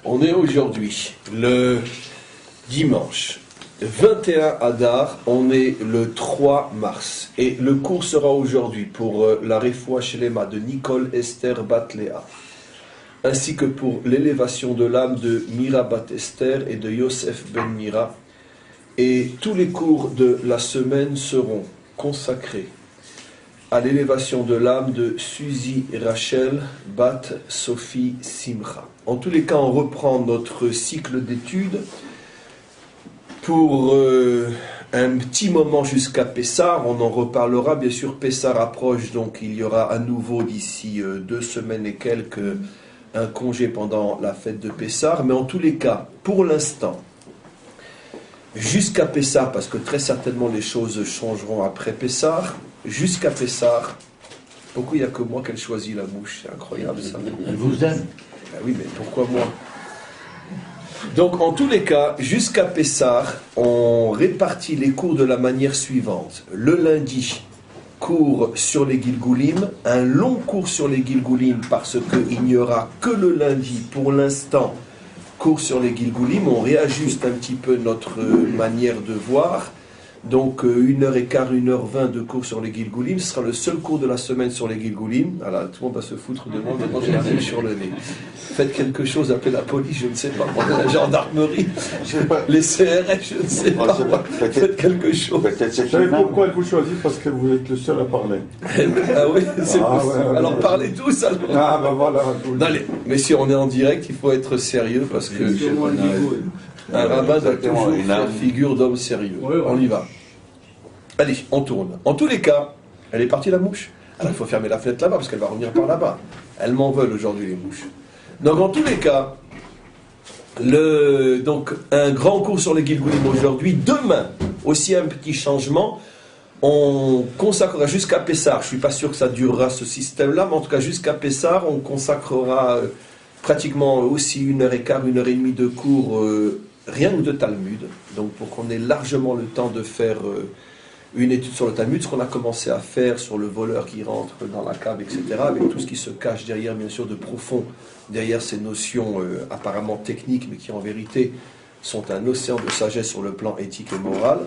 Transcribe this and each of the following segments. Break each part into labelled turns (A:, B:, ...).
A: On est aujourd'hui le dimanche 21 Adar, on est le 3 mars. Et le cours sera aujourd'hui pour la Refoua Shelema de Nicole Esther Bat-Léa, ainsi que pour l'élévation de l'âme de Mira Bat-Esther et de Yosef Ben Mira. Et tous les cours de la semaine seront consacrés à l'élévation de l'âme de Suzy Rachel Bat Sophie Simcha. En tous les cas, on reprend notre cycle d'études pour un petit moment jusqu'à Pessah. On en reparlera, bien sûr. Pessah approche, donc il y aura à nouveau d'ici 2 semaines et quelques un congé pendant la fête de Pessah. Mais en tous les cas, pour l'instant, jusqu'à Pessah, parce que très certainement les choses changeront après Pessah, jusqu'à Pessah, pourquoi il n'y a que moi qu'elle choisit la mouche? C'est incroyable ça.
B: Elle vous aime?
A: Ben oui, mais pourquoi moi? Donc en tous les cas, jusqu'à Pessah, on répartit les cours de la manière suivante. Le lundi, cours sur les Gilgulim, un long cours sur les Gilgulim, parce qu'il n'y aura que le lundi pour l'instant, cours sur les Gilgulim. On réajuste un petit peu notre manière de voir. Donc 1h15, 1h20 de cours sur les Gilgulim. Ce sera le seul cours de la semaine sur les Gilgulim. Alors tout le monde va se foutre de moi, maintenant j'ai la main sur le nez. Faites quelque chose, appelez la police, je ne sais pas. La gendarmerie, les CRS, je ne sais pas. Faites quelque chose.
C: Vous savez pourquoi elle vous choisit? Parce que vous êtes le seul à parler.
A: Ah oui, c'est possible.
C: Ouais,
A: alors parlez tous alors.
C: Ah ben voilà.
A: Allez, messieurs, on est en direct, il faut être sérieux parce que un rabbin doit toujours faire figure d'homme sérieux. On y va. Allez, on tourne. En tous les cas, elle est partie la mouche. Alors il faut fermer la fenêtre là-bas parce qu'elle va revenir par là-bas. Elles m'en veulent aujourd'hui les mouches. Donc en tous les cas, donc un grand cours sur les Gilgulim aujourd'hui. Demain, aussi un petit changement. On consacrera jusqu'à Pessah. Je ne suis pas sûr que ça durera ce système-là, mais en tout cas jusqu'à Pessah, on consacrera pratiquement aussi 1h15, 1h30 de cours, rien que de Talmud. Donc pour qu'on ait largement le temps de faire une étude sur le Talmud, ce qu'on a commencé à faire sur le voleur qui rentre dans la cave, etc., avec tout ce qui se cache derrière, bien sûr, de profond, derrière ces notions apparemment techniques, mais qui en vérité sont un océan de sagesse sur le plan éthique et moral.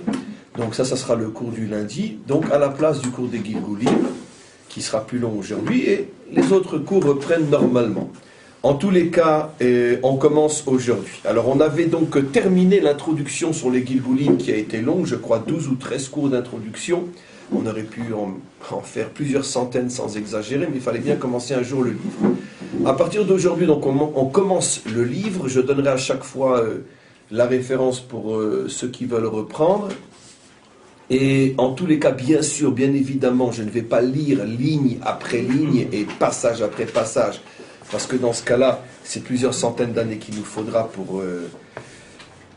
A: Donc ça sera le cours du lundi, donc à la place du cours des Gilgulim, qui sera plus long aujourd'hui, et les autres cours reprennent normalement. En tous les cas, on commence aujourd'hui. Alors on avait donc terminé l'introduction sur les Gilgulim qui a été longue, je crois 12 ou 13 cours d'introduction. On aurait pu en faire plusieurs centaines sans exagérer, mais il fallait bien commencer un jour le livre. À partir d'aujourd'hui, donc on commence le livre. Je donnerai à chaque fois la référence pour ceux qui veulent reprendre. Et en tous les cas, bien sûr, bien évidemment, je ne vais pas lire ligne après ligne et passage après passage. Parce que dans ce cas-là, c'est plusieurs centaines d'années qu'il nous faudra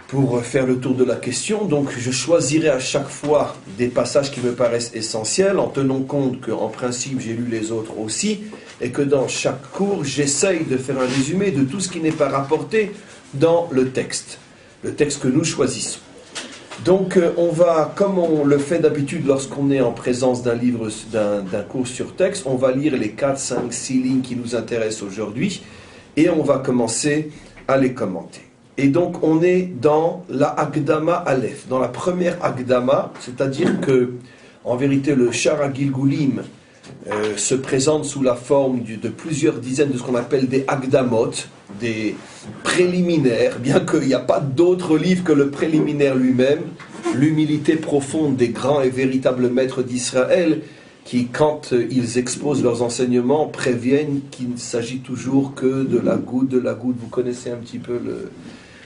A: pour faire le tour de la question. Donc je choisirai à chaque fois des passages qui me paraissent essentiels, en tenant compte qu'en principe j'ai lu les autres aussi, et que dans chaque cours, j'essaye de faire un résumé de tout ce qui n'est pas rapporté dans le texte que nous choisissons. Donc on va, comme on le fait d'habitude lorsqu'on est en présence d'un livre, d'un cours sur texte, on va lire les 4, 5, 6 lignes qui nous intéressent aujourd'hui et on va commencer à les commenter. Et donc on est dans la Akdama Aleph, dans la première Akdama, c'est-à-dire que en vérité le Shara Gilgulim se présente sous la forme de plusieurs dizaines de ce qu'on appelle des Akdamot, des préliminaires, bien qu'il n'y a pas d'autre livre que le préliminaire lui-même, l'humilité profonde des grands et véritables maîtres d'Israël, qui, quand ils exposent leurs enseignements, préviennent qu'il ne s'agit toujours que de la goutte. Vous connaissez un petit peu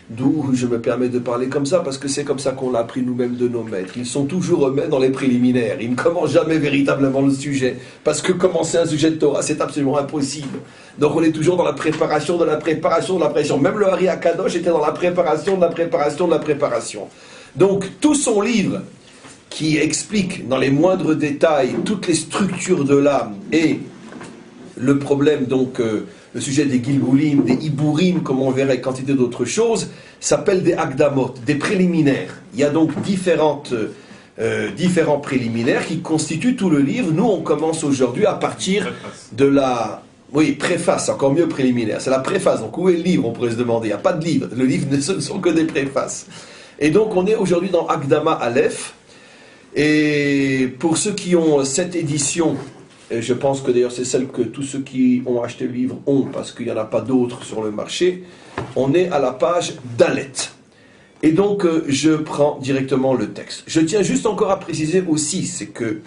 A: d'où je me permets de parler comme ça, parce que c'est comme ça qu'on l'a appris nous-mêmes de nos maîtres. Ils sont toujours eux-mêmes dans les préliminaires. Ils ne commencent jamais véritablement le sujet. Parce que commencer un sujet de Torah, c'est absolument impossible. Donc on est toujours dans la préparation de la préparation de la préparation. Même le Hari Akadosh était dans la préparation de la préparation de la préparation. Donc tout son livre, qui explique dans les moindres détails toutes les structures de l'âme et le problème donc... le sujet des Gilgulim, des Iburim, comme on verrait quantité d'autres choses, s'appelle des Akdamot, des préliminaires. Il y a donc différents préliminaires qui constituent tout le livre. Nous, on commence aujourd'hui à partir de la Oui, préface, encore mieux préliminaire. C'est la préface. Donc où est le livre, on pourrait se demander. Il n'y a pas de livre. Le livre, ce ne sont que des préfaces. Et donc on est aujourd'hui dans Akdama Aleph. Et pour ceux qui ont cette édition, et je pense que d'ailleurs c'est celle que tous ceux qui ont acheté le livre ont, parce qu'il n'y en a pas d'autres sur le marché, on est à la page Dalet. Et donc je prends directement le texte. Je tiens juste encore à préciser aussi, c'est que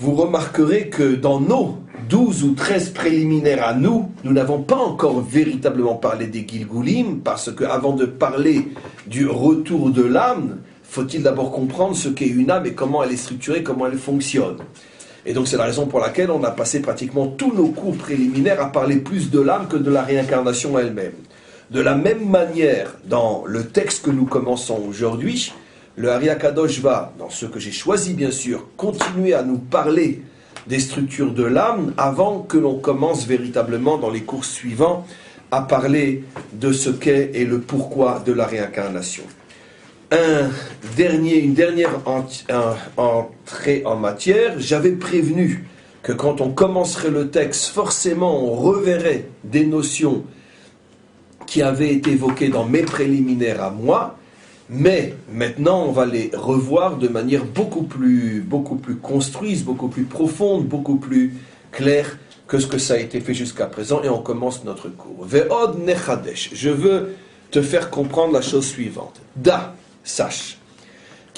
A: vous remarquerez que dans nos 12 ou 13 préliminaires à nous, nous n'avons pas encore véritablement parlé des Gilgulim, parce qu'avant de parler du retour de l'âme, faut-il d'abord comprendre ce qu'est une âme et comment elle est structurée, comment elle fonctionne. Et donc c'est la raison pour laquelle on a passé pratiquement tous nos cours préliminaires à parler plus de l'âme que de la réincarnation elle-même. De la même manière, dans le texte que nous commençons aujourd'hui, le Ari Akadosh va, dans ce que j'ai choisi bien sûr, continuer à nous parler des structures de l'âme avant que l'on commence véritablement dans les cours suivants à parler de ce qu'est et le pourquoi de la réincarnation. Une dernière entrée en matière. J'avais prévenu que quand on commencerait le texte, forcément on reverrait des notions qui avaient été évoquées dans mes préliminaires à moi, mais maintenant on va les revoir de manière beaucoup plus construite, beaucoup plus profonde, beaucoup plus claire que ce que ça a été fait jusqu'à présent, et on commence notre cours. Ve'od nechadesh. Je veux te faire comprendre la chose suivante. Sache,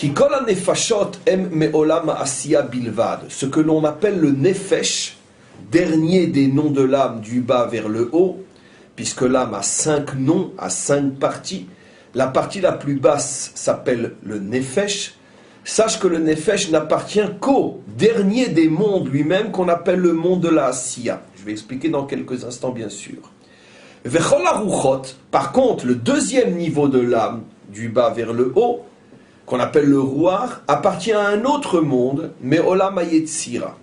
A: Ki kol ha-nefashot em me'olam ha'asiya bilvad, ce que l'on appelle le nefesh, dernier des noms de l'âme du bas vers le haut, puisque l'âme a 5 noms, a 5 parties. La partie la plus basse s'appelle le nefesh. Sache que le nefesh n'appartient qu'au dernier des mondes lui-même, qu'on appelle le monde de la asiya. Je vais expliquer dans quelques instants, bien sûr. Vechol haruchot, par contre, le deuxième niveau de l'âme, du bas vers le haut, qu'on appelle le Ruach, appartient à un autre monde, mais Olam HaYetzira.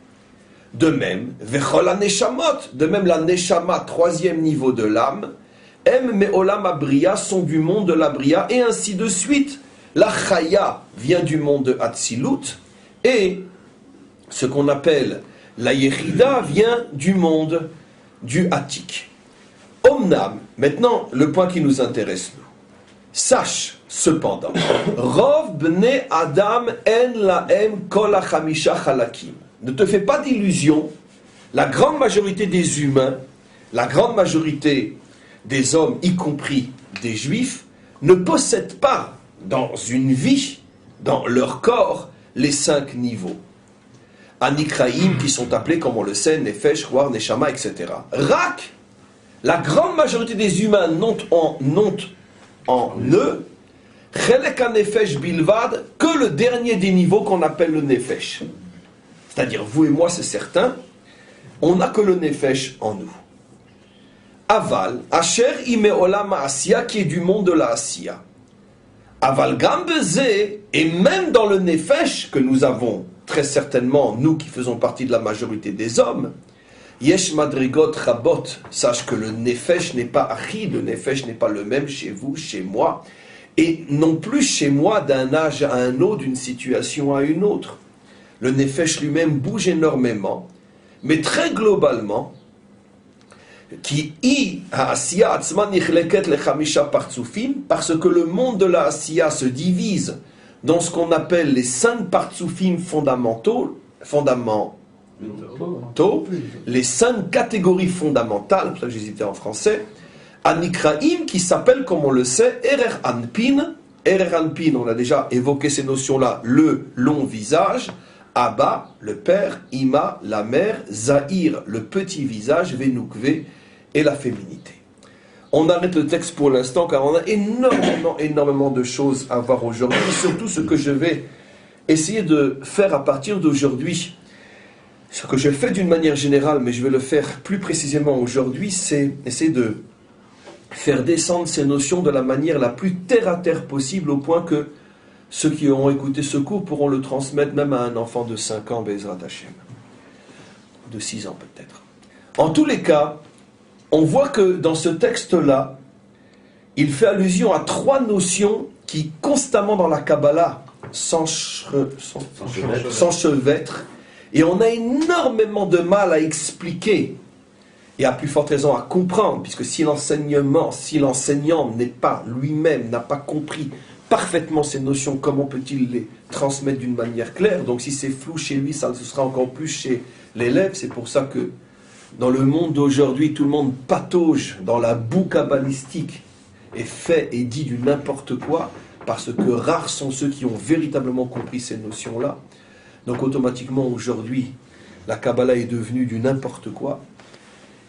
A: De même, Vechol HaNeshamot, de même la Neshama, troisième niveau de l'âme, mais Olam HaBriya sont du monde de la Bria, et ainsi de suite. La Chaya vient du monde de Hatzilut, et ce qu'on appelle la Yechida vient du monde du Hatik. Omnam, maintenant le point qui nous intéresse, nous. Sache, cependant, Rov bnei Adam en laem kol hachamisha chalakim. Ne te fais pas d'illusions, la grande majorité des humains, la grande majorité des hommes, y compris des juifs, ne possèdent pas dans une vie, dans leur corps, les 5 niveaux. Anikraïm, qui sont appelés, comme on le sait, Nefesh, Ruach, Neshama, etc. Rak, la grande majorité des humains n'ont en eux, Chelek ha-Nefesh bilvad, que le dernier des niveaux qu'on appelle le Nefesh. C'est-à-dire, vous et moi, c'est certain, on n'a que le Nefesh en nous. Aval, Asher ime olam ha'asiya, qui est du monde de la Asiya. Aval gambeze, et même dans le Nefesh, que nous avons très certainement, nous qui faisons partie de la majorité des hommes, Yesh madrigot rabot, sache que le Nefesh n'est pas achid, le Nefesh n'est pas le même chez vous, chez moi, et non plus chez moi d'un âge à un autre, d'une situation à une autre. Le Nefesh lui-même bouge énormément, mais très globalement, parce que le monde de la Asiya se divise dans ce qu'on appelle les 5 partsufim fondamentaux, les 5 catégories fondamentales, pour ça que j'hésitais en français, Anikraim, qui s'appelle, comme on le sait, Erer Anpin. Erer Anpin, on a déjà évoqué ces notions-là, le long visage, Abba, le père, Ima, la mère, Zahir, le petit visage, Venukve, et la féminité. On arrête le texte pour l'instant, car on a énormément de choses à voir aujourd'hui, surtout ce que je vais essayer de faire à partir d'aujourd'hui. Ce que je fais d'une manière générale, mais je vais le faire plus précisément aujourd'hui, c'est essayer de faire descendre ces notions de la manière la plus terre-à-terre possible, au point que ceux qui auront écouté ce cours pourront le transmettre même à un enfant de 5 ans, Bezrat Hashem. De 6 ans peut-être. En tous les cas, on voit que dans ce texte-là, il fait allusion à 3 notions qui, constamment dans la Kabbalah, s'enchevêtrent. Et on a énormément de mal à expliquer et à plus forte raison à comprendre, puisque si l'enseignant n'est pas lui-même, n'a pas compris parfaitement ces notions, comment peut-il les transmettre d'une manière claire? Donc si c'est flou chez lui, ça ce sera encore plus chez l'élève. C'est pour ça que dans le monde d'aujourd'hui, tout le monde patauge dans la boue kabbalistique et fait et dit du n'importe quoi, parce que rares sont ceux qui ont véritablement compris ces notions-là. Donc automatiquement aujourd'hui, la Kabbalah est devenue du n'importe quoi.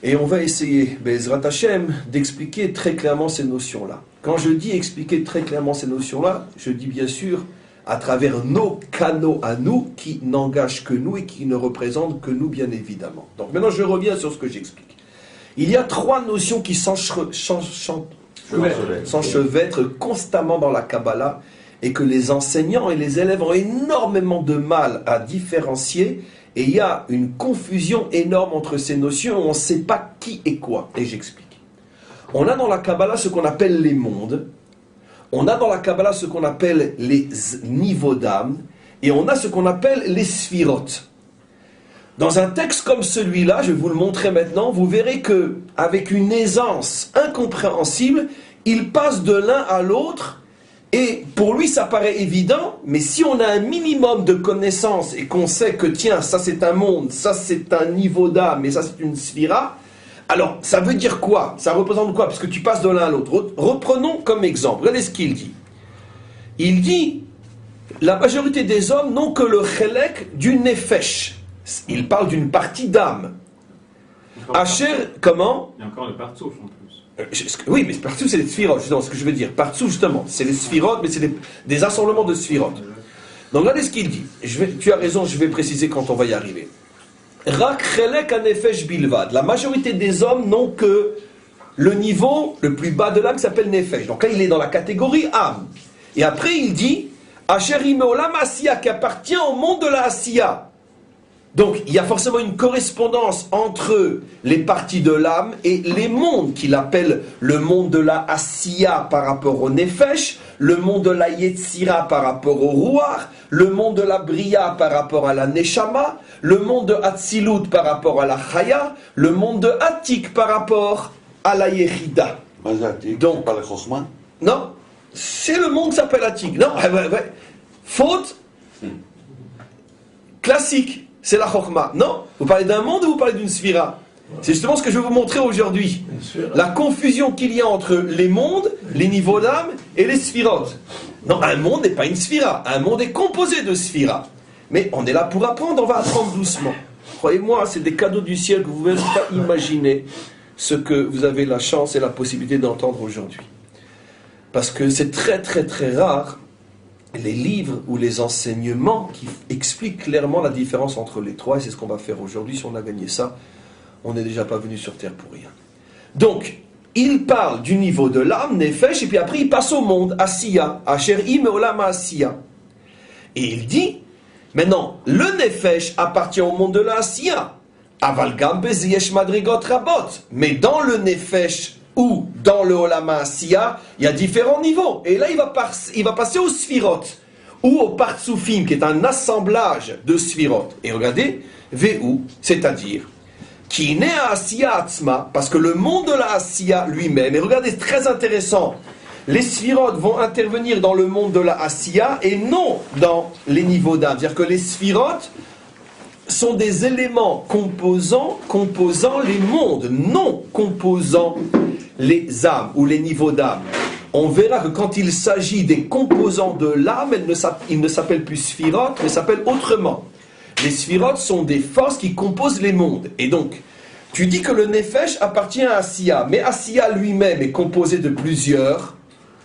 A: Et on va essayer, Be'ezrat Hashem, d'expliquer très clairement ces notions-là. Quand je dis expliquer très clairement ces notions-là, je dis bien sûr à travers nos canaux à nous, qui n'engagent que nous et qui ne représentent que nous, bien évidemment. Donc maintenant, je reviens sur ce que j'explique. Il y a trois notions qui s'enchevêtrent constamment dans la Kabbalah et que les enseignants et les élèves ont énormément de mal à différencier. Et il y a une confusion énorme entre ces notions où on ne sait pas qui est quoi. Et j'explique. On a dans la Kabbalah ce qu'on appelle les mondes. On a dans la Kabbalah ce qu'on appelle les niveaux d'âme. Et on a ce qu'on appelle les sphirotes. Dans un texte comme celui-là, je vais vous le montrer maintenant, vous verrez qu'avec une aisance incompréhensible, il passe de l'un à l'autre. Et pour lui, ça paraît évident, mais si on a un minimum de connaissances et qu'on sait que, tiens, ça c'est un monde, ça c'est un niveau d'âme, et ça c'est une sphira, alors ça veut dire quoi? Ça représente quoi? Parce que tu passes de l'un à l'autre. Reprenons comme exemple. Regardez ce qu'il dit. Il dit, la majorité des hommes n'ont que le chelek du nefesh. Il parle d'une partie d'âme. Asher, comment?
B: Il y a encore le partsouf en plus.
A: Oui, mais partout c'est les sphirotes, justement, ce que je veux dire. Partout, justement, c'est les sphirotes, mais c'est des assemblements de sphirotes. Donc regardez ce qu'il dit. Tu as raison, je vais préciser quand on va y arriver. Rak chelek hanefesh bilvad. La majorité des hommes n'ont que le niveau le plus bas de l'âme qui s'appelle nefesh. Donc là, il est dans la catégorie âme. Et après, il dit Asher imeolam asiya, qui appartient au monde de la asiya. Donc, il y a forcément une correspondance entre les parties de l'âme et les mondes qu'il appelle le monde de la Asiya par rapport au Nefesh, le monde de la Yetzira par rapport au Ruach, le monde de la Bria par rapport à la Neshama, le monde de Hatzilut par rapport à la Chaya, le monde de Atik par rapport à la Yechida.
D: Donc, pas le Chochma?
A: Non, c'est le monde qui s'appelle Atik. Non, faute classique. C'est la Chokhmah. Non, vous parlez d'un monde ou vous parlez d'une sphira? C'est justement ce que je vais vous montrer aujourd'hui. La confusion qu'il y a entre les mondes, les niveaux d'âme et les sphirotes. Non, un monde n'est pas une sphira. Un monde est composé de sphiras. Mais on est là pour apprendre, on va apprendre doucement. Croyez-moi, c'est des cadeaux du ciel que vous ne pouvez pas imaginer ce que vous avez la chance et la possibilité d'entendre aujourd'hui. Parce que c'est très très très rare les livres ou les enseignements qui expliquent clairement la différence entre les trois, et c'est ce qu'on va faire aujourd'hui. Si on a gagné ça, on n'est déjà pas venu sur terre pour rien. Donc, il parle du niveau de l'âme, Nefesh, et puis après il passe au monde, Asiya, Asher im olam Asiya. Et il dit, maintenant, le Nefesh appartient au monde de la Asiya, Aval gam beziyesh madrigot rabot, mais dans le Nefesh, ou dans le Olama Asiya, il y a différents niveaux. Et là, il va passer aux Sphirot, ou au Partsoufim, qui est un assemblage de Sphirot. Et regardez, Ve'u, c'est-à-dire, qui naît à Asiya Atzma, parce que le monde de la Asiya lui-même, et regardez, c'est très intéressant, les Sphirot vont intervenir dans le monde de la Asiya, et non dans les niveaux d'âme. C'est-à-dire que les Sphirot sont des éléments composant les mondes, non composant les âmes ou les niveaux d'âme. On verra que quand il s'agit des composants de l'âme, ils ne s'appellent plus sphirotes, mais s'appellent autrement. Les sphirotes sont des forces qui composent les mondes. Et donc, tu dis que le Nefesh appartient à Asiya, mais Asiya lui-même est composé de plusieurs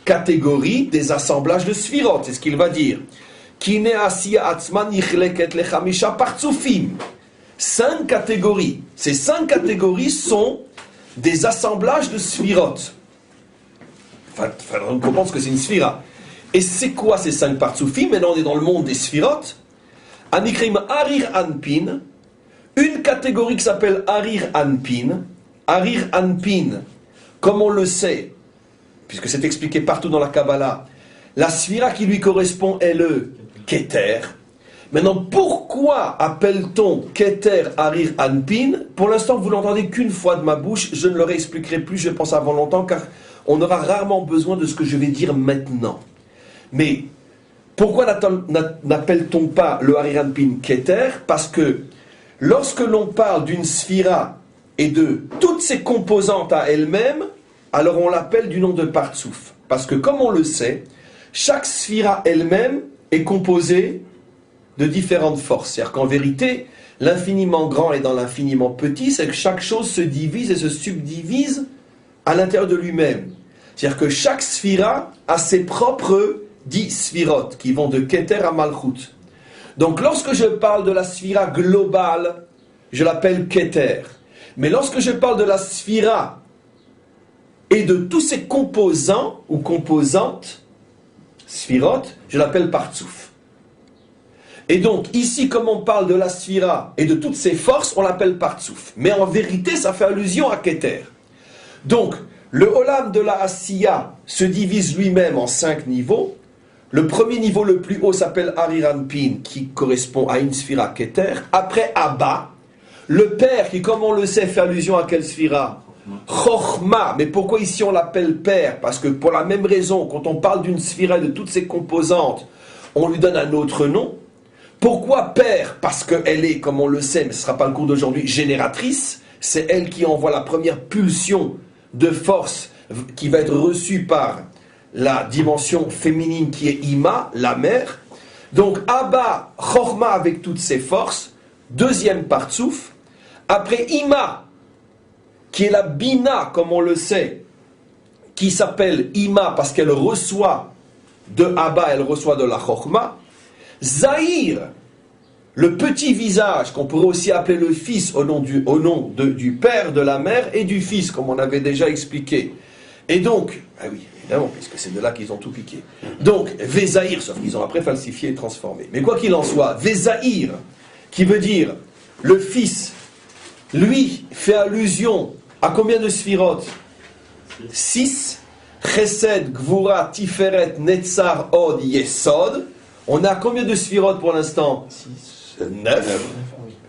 A: catégories, des assemblages de sphirotes. C'est ce qu'il va dire. Kine Asiya Atzman Yichleket Lechamisha Partsufim. 5 catégories. Ces 5 catégories sont des assemblages de sphirotes. Enfin, on comprend ce que c'est une sphira. Et c'est quoi ces 5 partsufim? Maintenant, on est dans le monde des sphirotes. Anikrim Arir Anpin. Une catégorie qui s'appelle Arir Anpin. Arir Anpin, comme on le sait, puisque c'est expliqué partout dans la Kabbalah, la sphira qui lui correspond est le Keter. Maintenant, pourquoi appelle-t-on Keter Harir Anpin? Pour l'instant, vous l'entendez qu'une fois de ma bouche, je ne le réexpliquerai plus, je pense, avant longtemps, car on aura rarement besoin de ce que je vais dire maintenant. Mais pourquoi n'appelle-t-on pas le Harir Anpin Keter? Parce que lorsque l'on parle d'une sphira et de toutes ses composantes à elles-mêmes, alors on l'appelle du nom de Partsouf. Parce que comme on le sait, chaque sphira elle-même est composée de différentes forces. C'est-à-dire qu'en vérité, l'infiniment grand est dans l'infiniment petit, c'est que chaque chose se divise et se subdivise à l'intérieur de lui-même. C'est-à-dire que chaque sphira a ses propres 10 sphirotes qui vont de Keter à Malchut. Donc lorsque je parle de la sphira globale, je l'appelle Keter. Mais lorsque je parle de la sphira et de tous ses composants ou composantes, sphirotes, je l'appelle Partsouf. Et donc, ici, comme on parle de la sphira et de toutes ses forces, on l'appelle Partsouf. Mais en vérité, ça fait allusion à Keter. Donc, le Olam de la Asiya se divise lui-même en 5 niveaux. Le premier niveau le plus haut s'appelle Harir Anpin, qui correspond à une sphira Keter. Après, Abba, le Père, qui, comme on le sait, fait allusion à quelle sphira? Chochma. Mais pourquoi ici on l'appelle Père? Parce que pour la même raison, quand on parle d'une sphira et de toutes ses composantes, on lui donne un autre nom. Pourquoi Père? Parce qu'elle est, comme on le sait, mais ce ne sera pas le cours d'aujourd'hui, génératrice. C'est elle qui envoie la première pulsion de force qui va être reçue par la dimension féminine qui est Ima, la mère. Donc Abba, Chochma avec toutes ses forces. Deuxième Partsouf. Après Ima, qui est la Bina, comme on le sait, qui s'appelle Ima parce qu'elle reçoit de Abba, elle reçoit de la Chochma. Zahir, le petit visage, qu'on pourrait aussi appeler le fils au nom du père, de la mère et du fils, comme on avait déjà expliqué. Et donc, ah oui, évidemment, puisque c'est de là qu'ils ont tout piqué. Donc, Vézahir, sauf qu'ils ont après falsifié et transformé. Mais quoi qu'il en soit, Vézahir, qui veut dire le fils, lui, fait allusion à combien de sphirotes? 6. Chesed, Gvura, Tiferet, Netzar, Od, Yesod. On a combien de sphirotes pour l'instant? 9.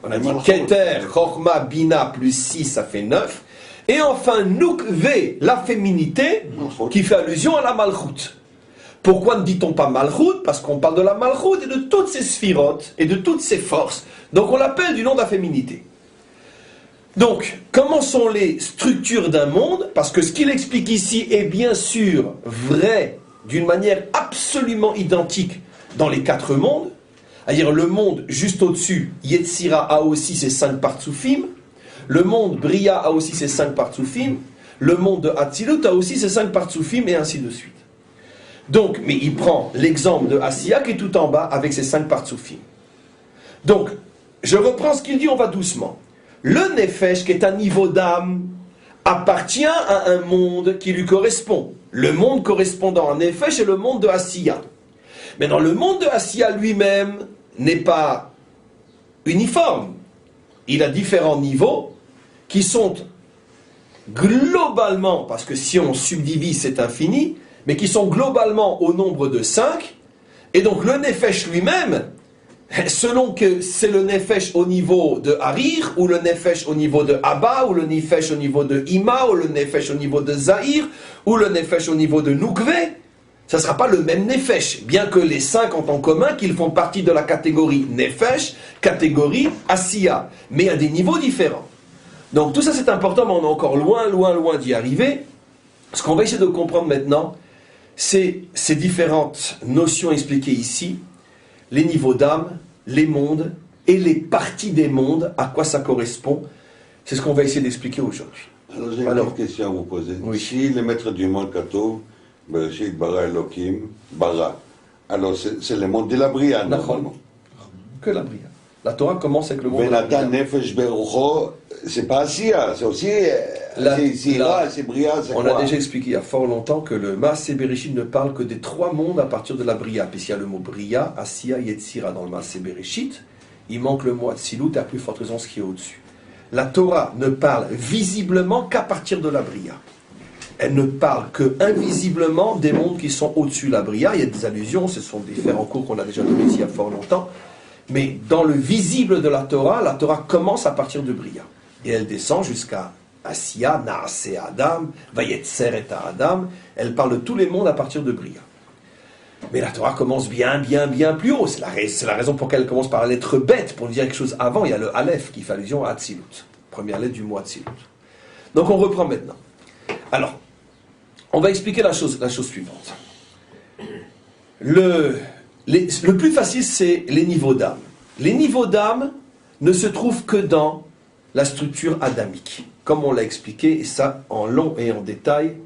A: On a dit Keter, Chochma, Bina plus 6, ça fait 9. Et enfin, Nukve, la féminité, qui fait allusion à la Malchut. Pourquoi ne dit-on pas Malchut? Parce qu'on parle de la Malchut et de toutes ses sphirotes et de toutes ses forces. Donc on l'appelle du nom de la féminité. Donc, comment sont les structures d'un monde? Parce que ce qu'il explique ici est bien sûr vrai d'une manière absolument identique dans les 4 mondes. C'est-à-dire le monde juste au-dessus, Yetzira a aussi ses 5 Partsoufim. Le monde Bria a aussi ses 5 Partsoufim. Le monde de Hatzilut a aussi ses 5 Partsoufim et ainsi de suite. Donc, mais il prend l'exemple de Asiya qui est tout en bas avec ses 5 Partsoufim. Donc, je reprends ce qu'il dit, on va doucement. Le Nefesh, qui est un niveau d'âme, appartient à un monde qui lui correspond. Le monde correspondant à Nefesh est le monde de Asiya. Mais dans le monde de Asiya lui-même n'est pas uniforme. Il a différents niveaux qui sont globalement, parce que si on subdivise c'est infini, mais qui sont globalement au nombre de 5. Et donc le Nefesh lui-même, selon que c'est le Nefesh au niveau de Harir, ou le Nefesh au niveau de Abba, ou le Nefesh au niveau de Ima, ou le Nefesh au niveau de Zahir, ou le Nefesh au niveau de Nukve, ça ne sera pas le même Nefesh, bien que les 5 ont en commun qu'ils font partie de la catégorie Nefesh, catégorie Asiya. Mais à des niveaux différents. Donc tout ça c'est important, mais on est encore loin d'y arriver. Ce qu'on va essayer de comprendre maintenant, c'est ces différentes notions expliquées ici, les niveaux d'âme, les mondes et les parties des mondes, à quoi ça correspond. C'est ce qu'on va essayer d'expliquer aujourd'hui.
D: Alors j'ai une petite question à vous poser.
A: Oui.
D: Si le maître du monde Katou, Bereshit bara Elohim, bara, alors c'est le monde de la Bria, normalement.
A: Que la Bria. La Torah commence avec le monde de la
D: Benatan
A: Bria.
D: Nefesh Berucho, c'est pas Asiya, c'est aussi c'est Bria, c'est
A: On
D: quoi?
A: a déjà expliqué il y a fort longtemps que le Maaseh Bereshit ne parle que des 3 mondes à partir de la Bria. Puisqu'il y a le mot Bria, Asiya, Yetzira dans le Maaseh Bereshit, il manque le mot Atzilut et à plus forte raison ce qui est au-dessus. La Torah ne parle visiblement qu'à partir de la Bria. Elle ne parle que invisiblement des mondes qui sont au-dessus de la Bria. Il y a des allusions, ce sont différents cours qu'on a déjà donnés ici il y a fort longtemps. Mais dans le visible de la Torah commence à partir de Bria. Et elle descend jusqu'à Asiya, Naaseh Adam, Vayetzer et Adam. Elle parle de tous les mondes à partir de Bria. Mais la Torah commence bien plus haut. C'est la raison pour laquelle elle commence par la lettre bête, pour dire quelque chose avant. Il y a le Aleph qui fait allusion à Atzilut, première lettre du mot Atzilut. Donc on reprend maintenant. Alors, on va expliquer la chose suivante. Le plus facile, c'est les niveaux d'âme. Les niveaux d'âme ne se trouvent que dans la structure adamique, comme on l'a expliqué, et ça en long et en détail,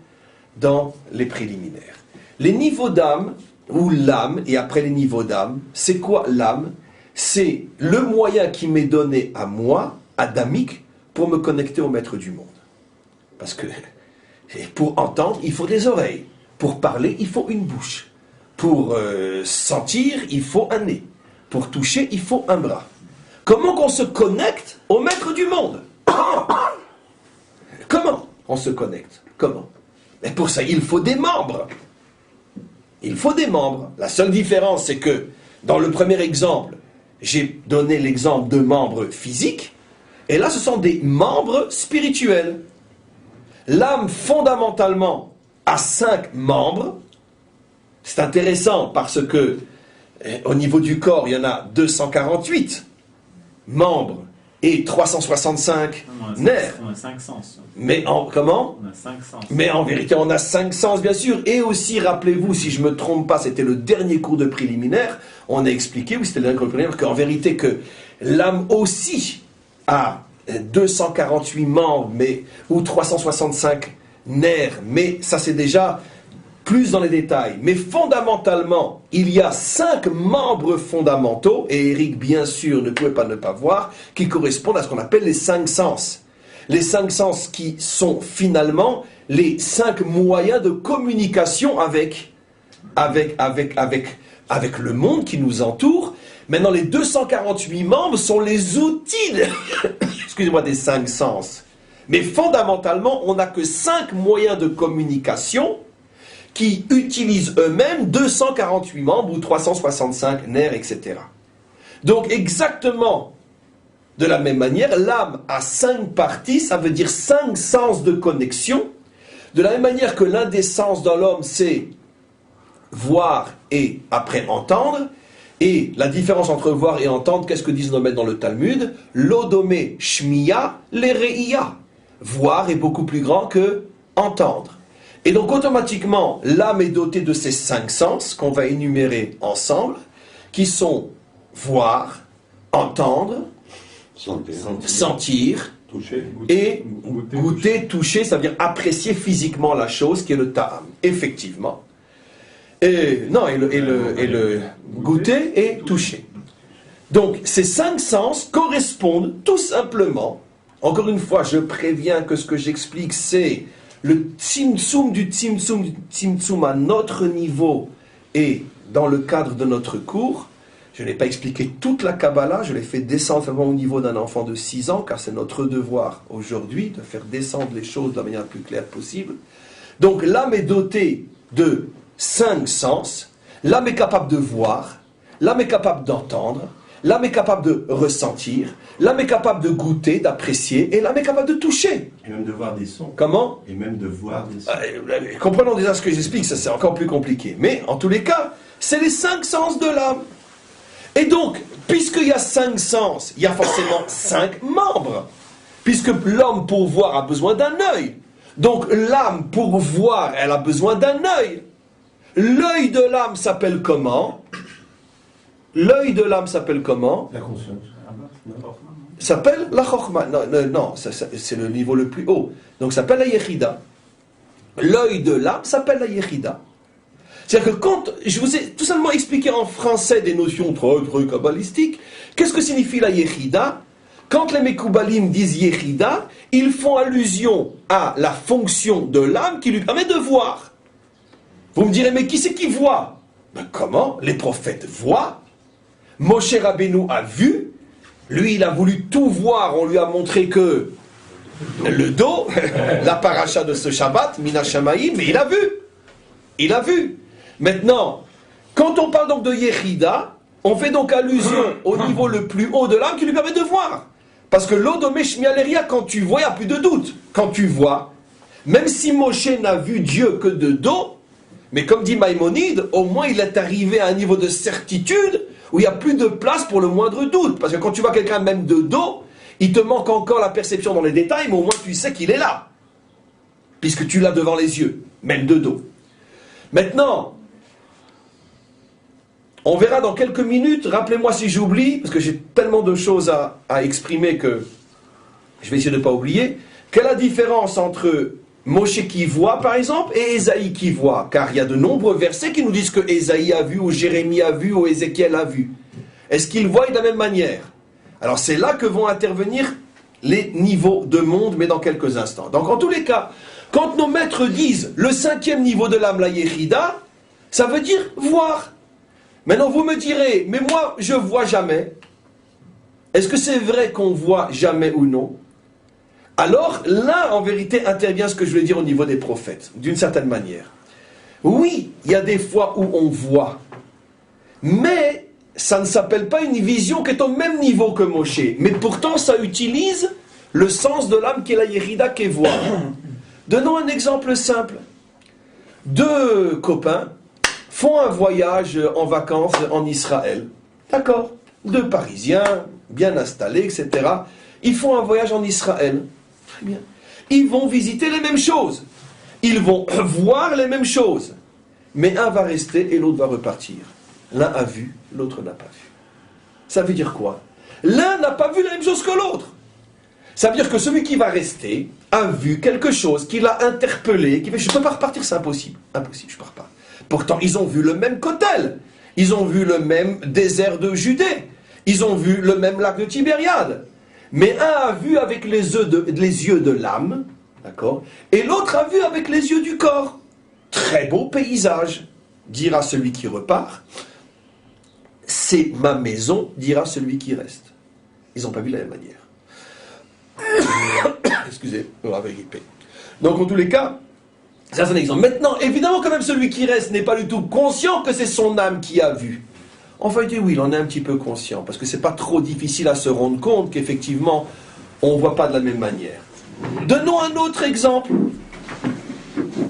A: dans les préliminaires. Les niveaux d'âme, ou l'âme, et après les niveaux d'âme, c'est quoi l'âme? C'est le moyen qui m'est donné à moi, adamique, pour me connecter au maître du monde. Parce que pour entendre, il faut des oreilles. Pour parler, il faut une bouche. Pour sentir, il faut un nez. Pour toucher, il faut un bras. Comment qu'on se connecte au maître du monde? Comment on se connecte? Comment? Mais pour ça, il faut des membres. Il faut des membres. La seule différence, c'est que dans le premier exemple, j'ai donné l'exemple de membres physiques, et là, ce sont des membres spirituels. L'âme, fondamentalement, a 5 membres. C'est intéressant parce que, au niveau du corps, il y en a 248 membres et 365 nerfs.
B: On a 5 sens.
A: Mais comment?
B: On a 5 sens.
A: Mais en vérité, on a 5 sens, bien sûr. Et aussi, rappelez-vous, si je ne me trompe pas, c'était le dernier cours de préliminaire, on a expliqué, oui, c'était le dernier cours de préliminaire, qu'en vérité, que l'âme aussi a 248 membres, ou 365 nerfs, mais ça c'est déjà plus dans les détails. Mais fondamentalement, il y a 5 membres fondamentaux, et Eric, bien sûr, ne pouvait pas ne pas voir, qui correspondent à ce qu'on appelle les 5 sens. Les 5 sens qui sont finalement les 5 moyens de communication avec le monde qui nous entoure. Maintenant, les 248 membres sont les outils, excusez-moi, des 5 sens. Mais fondamentalement, on n'a que 5 moyens de communication qui utilisent eux-mêmes 248 membres ou 365 nerfs, etc. Donc, exactement de la même manière, l'âme a 5 parties, ça veut dire 5 sens de connexion. De la même manière que l'un des sens dans l'homme, c'est voir et après entendre. Et la différence entre voir et entendre, qu'est-ce que disent nos maîtres dans le Talmud? L'odomé shmiya l'ereia. Voir est beaucoup plus grand que entendre. Et donc automatiquement, l'âme est dotée de ces 5 sens qu'on va énumérer ensemble, qui sont voir, entendre, sentir
C: Toucher,
A: et goûter, toucher, ça veut dire apprécier physiquement la chose, qui est le ta'am. Effectivement. Et le goûter et toucher. Donc, ces 5 sens correspondent tout simplement, encore une fois, je préviens que ce que j'explique, c'est le tzimtzum du tzimtzum à notre niveau et dans le cadre de notre cours. Je n'ai pas expliqué toute la Kabbalah, je l'ai fait descendre seulement au niveau d'un enfant de 6 ans, car c'est notre devoir aujourd'hui de faire descendre les choses de la manière la plus claire possible. Donc, l'âme est dotée de 5 sens, l'âme est capable de voir, l'âme est capable d'entendre, l'âme est capable de ressentir, l'âme est capable de goûter, d'apprécier, et l'âme est capable de toucher.
E: Et même de voir des sons.
A: Comment?
E: Et même de voir des sons.
A: Comprenons déjà ce que j'explique, ça c'est encore plus compliqué. Mais en tous les cas, c'est les 5 sens de l'âme. Et donc, puisqu'il y a 5 sens, il y a forcément 5 membres. Puisque l'homme pour voir a besoin d'un œil. Donc l'âme pour voir, elle a besoin d'un œil. L'œil de l'âme s'appelle comment? L'œil de l'âme s'appelle comment?
E: La conscience.
A: S'appelle la chokhma. Non, c'est le niveau le plus haut. Donc ça s'appelle la yechida. L'œil de l'âme s'appelle la yechida. C'est-à-dire que quand je vous ai tout simplement expliqué en français des notions très kabbalistiques, qu'est-ce que signifie la yechida? Quand les Mekoubalim disent yechida, ils font allusion à la fonction de l'âme qui lui permet de voir. Vous me direz, mais qui c'est qui voit? Ben comment? Les prophètes voient. Moshe Rabbeinu a vu. Lui, il a voulu tout voir. On lui a montré que le dos, la paracha de ce Shabbat, Mina Shamaïm, mais il a vu. Il a vu. Maintenant, quand on parle donc de Yechida, On fait donc allusion au niveau le plus haut de l'âme qui lui permet de voir. Parce que l'Odomesh Mialeria, quand tu vois, il n'y a plus de doute. Quand tu vois, même si Moshe n'a vu Dieu que de dos, mais comme dit Maïmonide, au moins il est arrivé à un niveau de certitude où il n'y a plus de place pour le moindre doute. Parce que quand tu vois quelqu'un même de dos, il te manque encore la perception dans les détails, mais au moins tu sais qu'il est là. Puisque tu l'as devant les yeux, même de dos. Maintenant, on verra dans quelques minutes, rappelez-moi si j'oublie, parce que j'ai tellement de choses à exprimer que je vais essayer de ne pas oublier. Quelle est la différence entre Moshe qui voit, par exemple, et Ésaïe qui voit? Car il y a de nombreux versets qui nous disent que Ésaïe a vu, ou Jérémie a vu, ou Ézéchiel a vu. Est-ce qu'ils voient de la même manière? Alors c'est là que vont intervenir les niveaux de monde, mais dans quelques instants. Donc en tous les cas, quand nos maîtres disent le 5e niveau de l'âme, la Yérida, ça veut dire voir. Maintenant vous me direz, mais moi je vois jamais. Est-ce que c'est vrai qu'on voit jamais ou non? Alors là en vérité intervient ce que je voulais dire au niveau des prophètes, d'une certaine manière. Oui, il y a des fois où on voit, mais ça ne s'appelle pas une vision qui est au même niveau que Moshe, mais pourtant ça utilise le sens de l'âme qui est la Yérida, qui est voir. Donnons un exemple simple. Deux copains font un voyage en vacances en Israël. D'accord? Deux Parisiens, bien installés, etc. Ils font un voyage en Israël. Très bien. Ils vont visiter les mêmes choses. Ils vont voir les mêmes choses. Mais un va rester et l'autre va repartir. L'un a vu, l'autre n'a pas vu. Ça veut dire quoi? L'un n'a pas vu la même chose que l'autre. Ça veut dire que celui qui va rester a vu quelque chose qui l'a interpellé, qui fait « je ne peux pas repartir, c'est impossible. Impossible, je ne pars pas. » Pourtant, ils ont vu le même Kotel. Ils ont vu le même désert de Judée. Ils ont vu le même lac de Tibériade. Mais un a vu avec les yeux de l'âme, d'accord, et l'autre a vu avec les yeux du corps. Très beau paysage, dira celui qui repart. C'est ma maison, dira celui qui reste. Ils n'ont pas vu de la même manière. Excusez, on va gripper. Donc en tous les cas, ça c'est un exemple. Maintenant, évidemment quand même celui qui reste n'est pas du tout conscient que c'est son âme qui a vu. En fait, oui, il en est un petit peu conscient, parce que c'est pas trop difficile à se rendre compte qu'effectivement, on ne voit pas de la même manière. Donnons un autre exemple.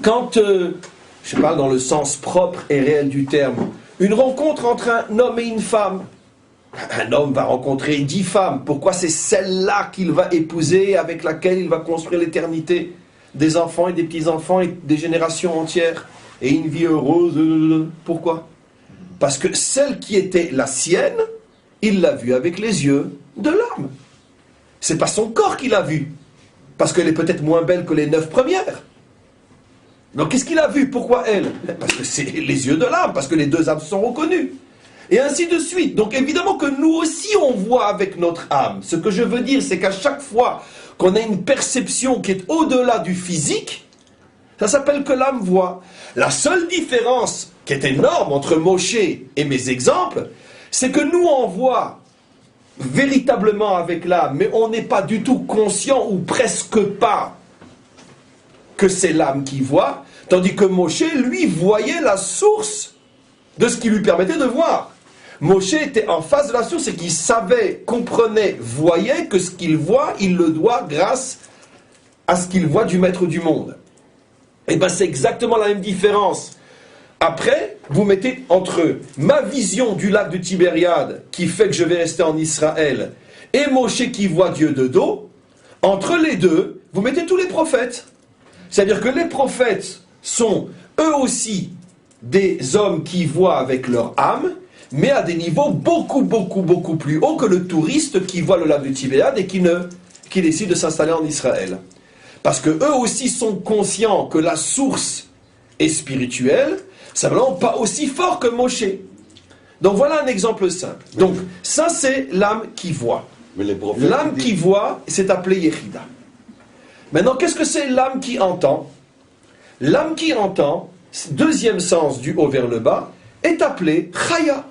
A: Quand, je parle dans le sens propre et réel du terme, une rencontre entre un homme et une femme. Un homme va rencontrer 10 femmes. Pourquoi c'est celle-là qu'il va épouser, avec laquelle il va construire l'éternité? Des enfants et des petits-enfants et des générations entières. Et une vie heureuse. Pourquoi? Parce que celle qui était la sienne, il l'a vue avec les yeux de l'âme. C'est pas son corps qu'il a vu. Parce qu'elle est peut-être moins belle que les 9 premières. Donc qu'est-ce qu'il a vu? Pourquoi elle? Parce que c'est les yeux de l'âme, parce que les deux âmes se sont reconnues. Et ainsi de suite. Donc évidemment que nous aussi on voit avec notre âme. Ce que je veux dire, c'est qu'à chaque fois qu'on a une perception qui est au-delà du physique, ça s'appelle que l'âme voit. La seule différence qui est énorme entre Moshe et mes exemples, c'est que nous on voit véritablement avec l'âme, mais on n'est pas du tout conscient, ou presque pas, que c'est l'âme qui voit, tandis que Moshe, lui, voyait la source de ce qui lui permettait de voir. Moshe était en face de la source et qu'il savait, comprenait, voyait que ce qu'il voit, il le doit grâce à ce qu'il voit du maître du monde. Et bien c'est exactement la même différence. Après, vous mettez entre ma vision du lac de Tibériade, qui fait que je vais rester en Israël, et Moshe qui voit Dieu de dos, entre les deux, vous mettez tous les prophètes. C'est-à-dire que les prophètes sont eux aussi des hommes qui voient avec leur âme, mais à des niveaux beaucoup plus hauts que le touriste qui voit le lac de Tibériade et qui décide de s'installer en Israël. Parce que eux aussi sont conscients que la source est spirituelle, simplement pas aussi fort que Moshe. Donc voilà un exemple simple. Donc ça c'est l'âme qui voit. L'âme qui voit, c'est appelé Yérida. Maintenant, qu'est-ce que c'est l'âme qui entend? L'âme qui entend, deuxième sens du haut vers le bas, est appelé Chaya.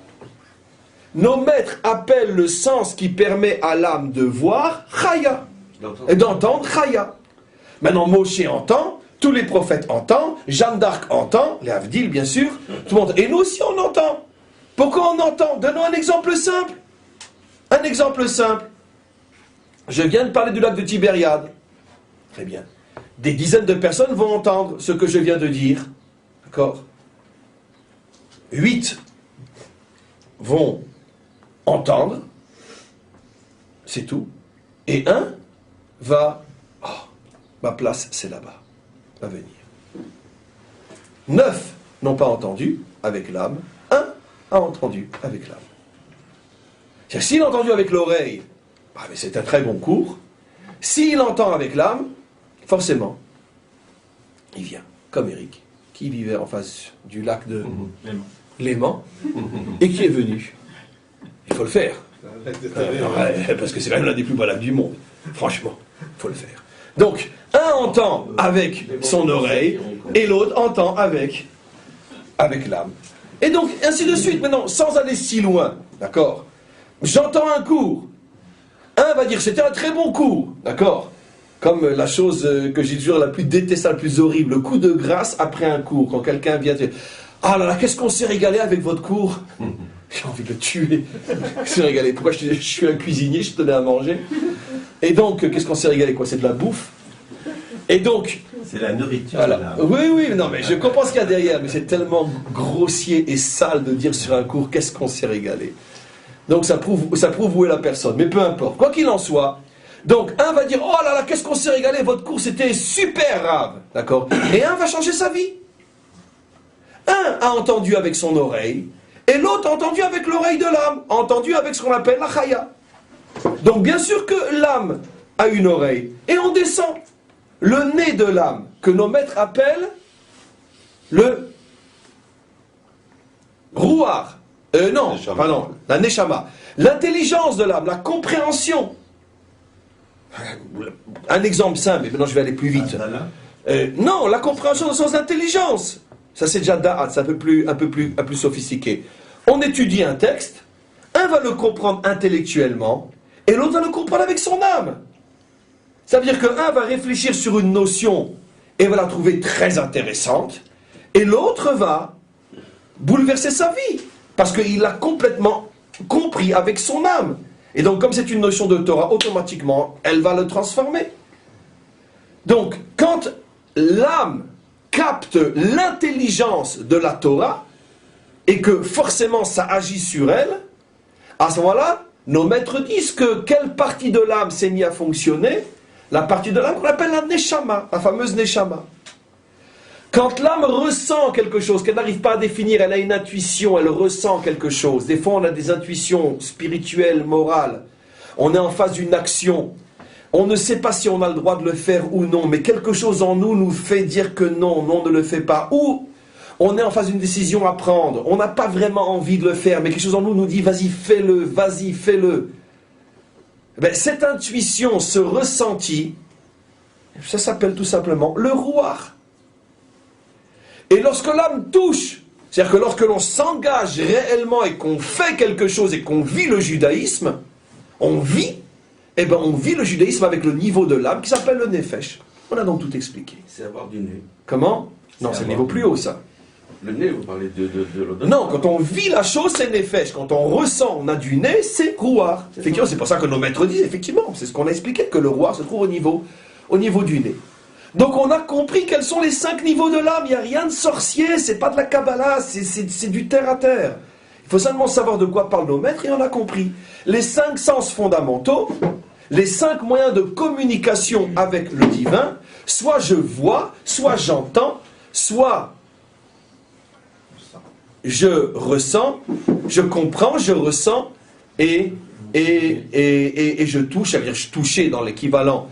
A: Nos maîtres appellent le sens qui permet à l'âme de voir Chaya. Et d'entendre Chaya. Maintenant, Moshe entend, tous les prophètes entendent, Jeanne d'Arc entend, les Havdil bien sûr, tout le monde. Et nous aussi on entend. Pourquoi on entend? Donnons un exemple simple. Un exemple simple. Je viens de parler du lac de Tibériade. Très bien. Des dizaines de personnes vont entendre ce que je viens de dire. D'accord? 8 vont entendre. C'est tout. Et un va... Oh, ma place, c'est là-bas. Va venir. 9 n'ont pas entendu avec l'âme. Un a entendu avec l'âme. C'est-à-dire, s'il a entendu avec l'oreille, ah, mais c'est un très bon cours. S'il entend avec l'âme, forcément, il vient, comme Eric, qui vivait en face du lac de Léman, et qui est venu. Il faut le faire. Parce que c'est quand même l'un des plus beaux lacs du monde. Franchement, il faut le faire. Donc, un entend avec son oreille, et l'autre entend avec l'âme. Et donc, ainsi de suite. Maintenant, sans aller si loin, d'accord? J'entends un cours. Un va dire, c'était un très bon cours, d'accord? Comme la chose que j'ai toujours la plus détestable, la plus horrible, le coup de grâce après un cours. Quand quelqu'un vient dire, ah là là, qu'est-ce qu'on s'est régalé avec votre cours? J'ai envie de le tuer. s'est régalé. Pourquoi je suis un cuisinier, je tenais à manger. Et donc, qu'est-ce qu'on s'est régalé, quoi? C'est de la bouffe. Et donc...
E: C'est la nourriture.
A: Voilà. Oui, non, mais je comprends ce qu'il y a derrière, mais c'est tellement grossier et sale de dire sur un cours, qu'est-ce qu'on s'est régalé. Donc ça prouve où est la personne, mais peu importe. Quoi qu'il en soit, donc un va dire, oh là là, qu'est-ce qu'on s'est régalé, votre cours c'était super grave, d'accord? Et un va changer sa vie. Un a entendu avec son oreille, et l'autre a entendu avec l'oreille de l'âme, a entendu avec ce qu'on appelle la chaya. Donc bien sûr que l'âme a une oreille, et on descend. Le nez de l'âme, que nos maîtres appellent le rouar. Non,
D: Neshama.
A: pardon, la neshama. L'intelligence de l'âme, la compréhension. Un exemple simple, mais maintenant je vais aller plus vite. Non, la compréhension dans le sens d'intelligence. Ça c'est déjà da'at, c'est un peu plus sophistiqué. On étudie un texte, un va le comprendre intellectuellement, et l'autre va le comprendre avec son âme. Ça veut dire qu'un va réfléchir sur une notion et va la trouver très intéressante, et l'autre va bouleverser sa vie, parce qu'il l'a complètement compris avec son âme. Et donc, comme c'est une notion de Torah, automatiquement, elle va le transformer. Donc, quand l'âme capte l'intelligence de la Torah, et que forcément ça agit sur elle, à ce moment-là, nos maîtres disent que quelle partie de l'âme s'est mise à fonctionner? La partie de l'âme qu'on appelle la neshama, la fameuse neshama. Quand l'âme ressent quelque chose qu'elle n'arrive pas à définir, elle a une intuition, elle ressent quelque chose. Des fois, on a des intuitions spirituelles, morales. On est en face d'une action. On ne sait pas si on a le droit de le faire ou non, mais quelque chose en nous nous fait dire que non, on ne le fait pas. Ou on est en face d'une décision à prendre. On n'a pas vraiment envie de le faire, mais quelque chose en nous nous dit, vas-y, fais-le, vas-y, fais-le. Ben, cette intuition, ce ressenti, ça s'appelle tout simplement le rouar. Et lorsque l'âme touche, c'est-à-dire que lorsque l'on s'engage réellement et qu'on fait quelque chose et qu'on vit le judaïsme, on vit le judaïsme avec le niveau de l'âme qui s'appelle le nefesh. On a donc tout expliqué.
B: C'est avoir du nez.
A: Comment? Non, c'est le niveau plus haut, ça.
B: Le nez, vous parlez de l'odeur.
A: Non, quand on vit la chose, c'est nefesh. Quand on ressent, on a du nez, c'est rouar. Effectivement, c'est pour ça que nos maîtres disent, effectivement, c'est ce qu'on a expliqué, que le rouar se trouve au niveau du nez. Donc on a compris quels sont les 5 niveaux de l'âme. Il n'y a rien de sorcier, c'est pas de la Kabbalah, c'est du terre à terre. Il faut seulement savoir de quoi parlent nos maîtres et on a compris. Les 5 sens fondamentaux, les 5 moyens de communication avec le divin, soit je vois, soit j'entends, soit je ressens, je comprends, je ressens et je touche. C'est-à-dire toucher dans l'équivalent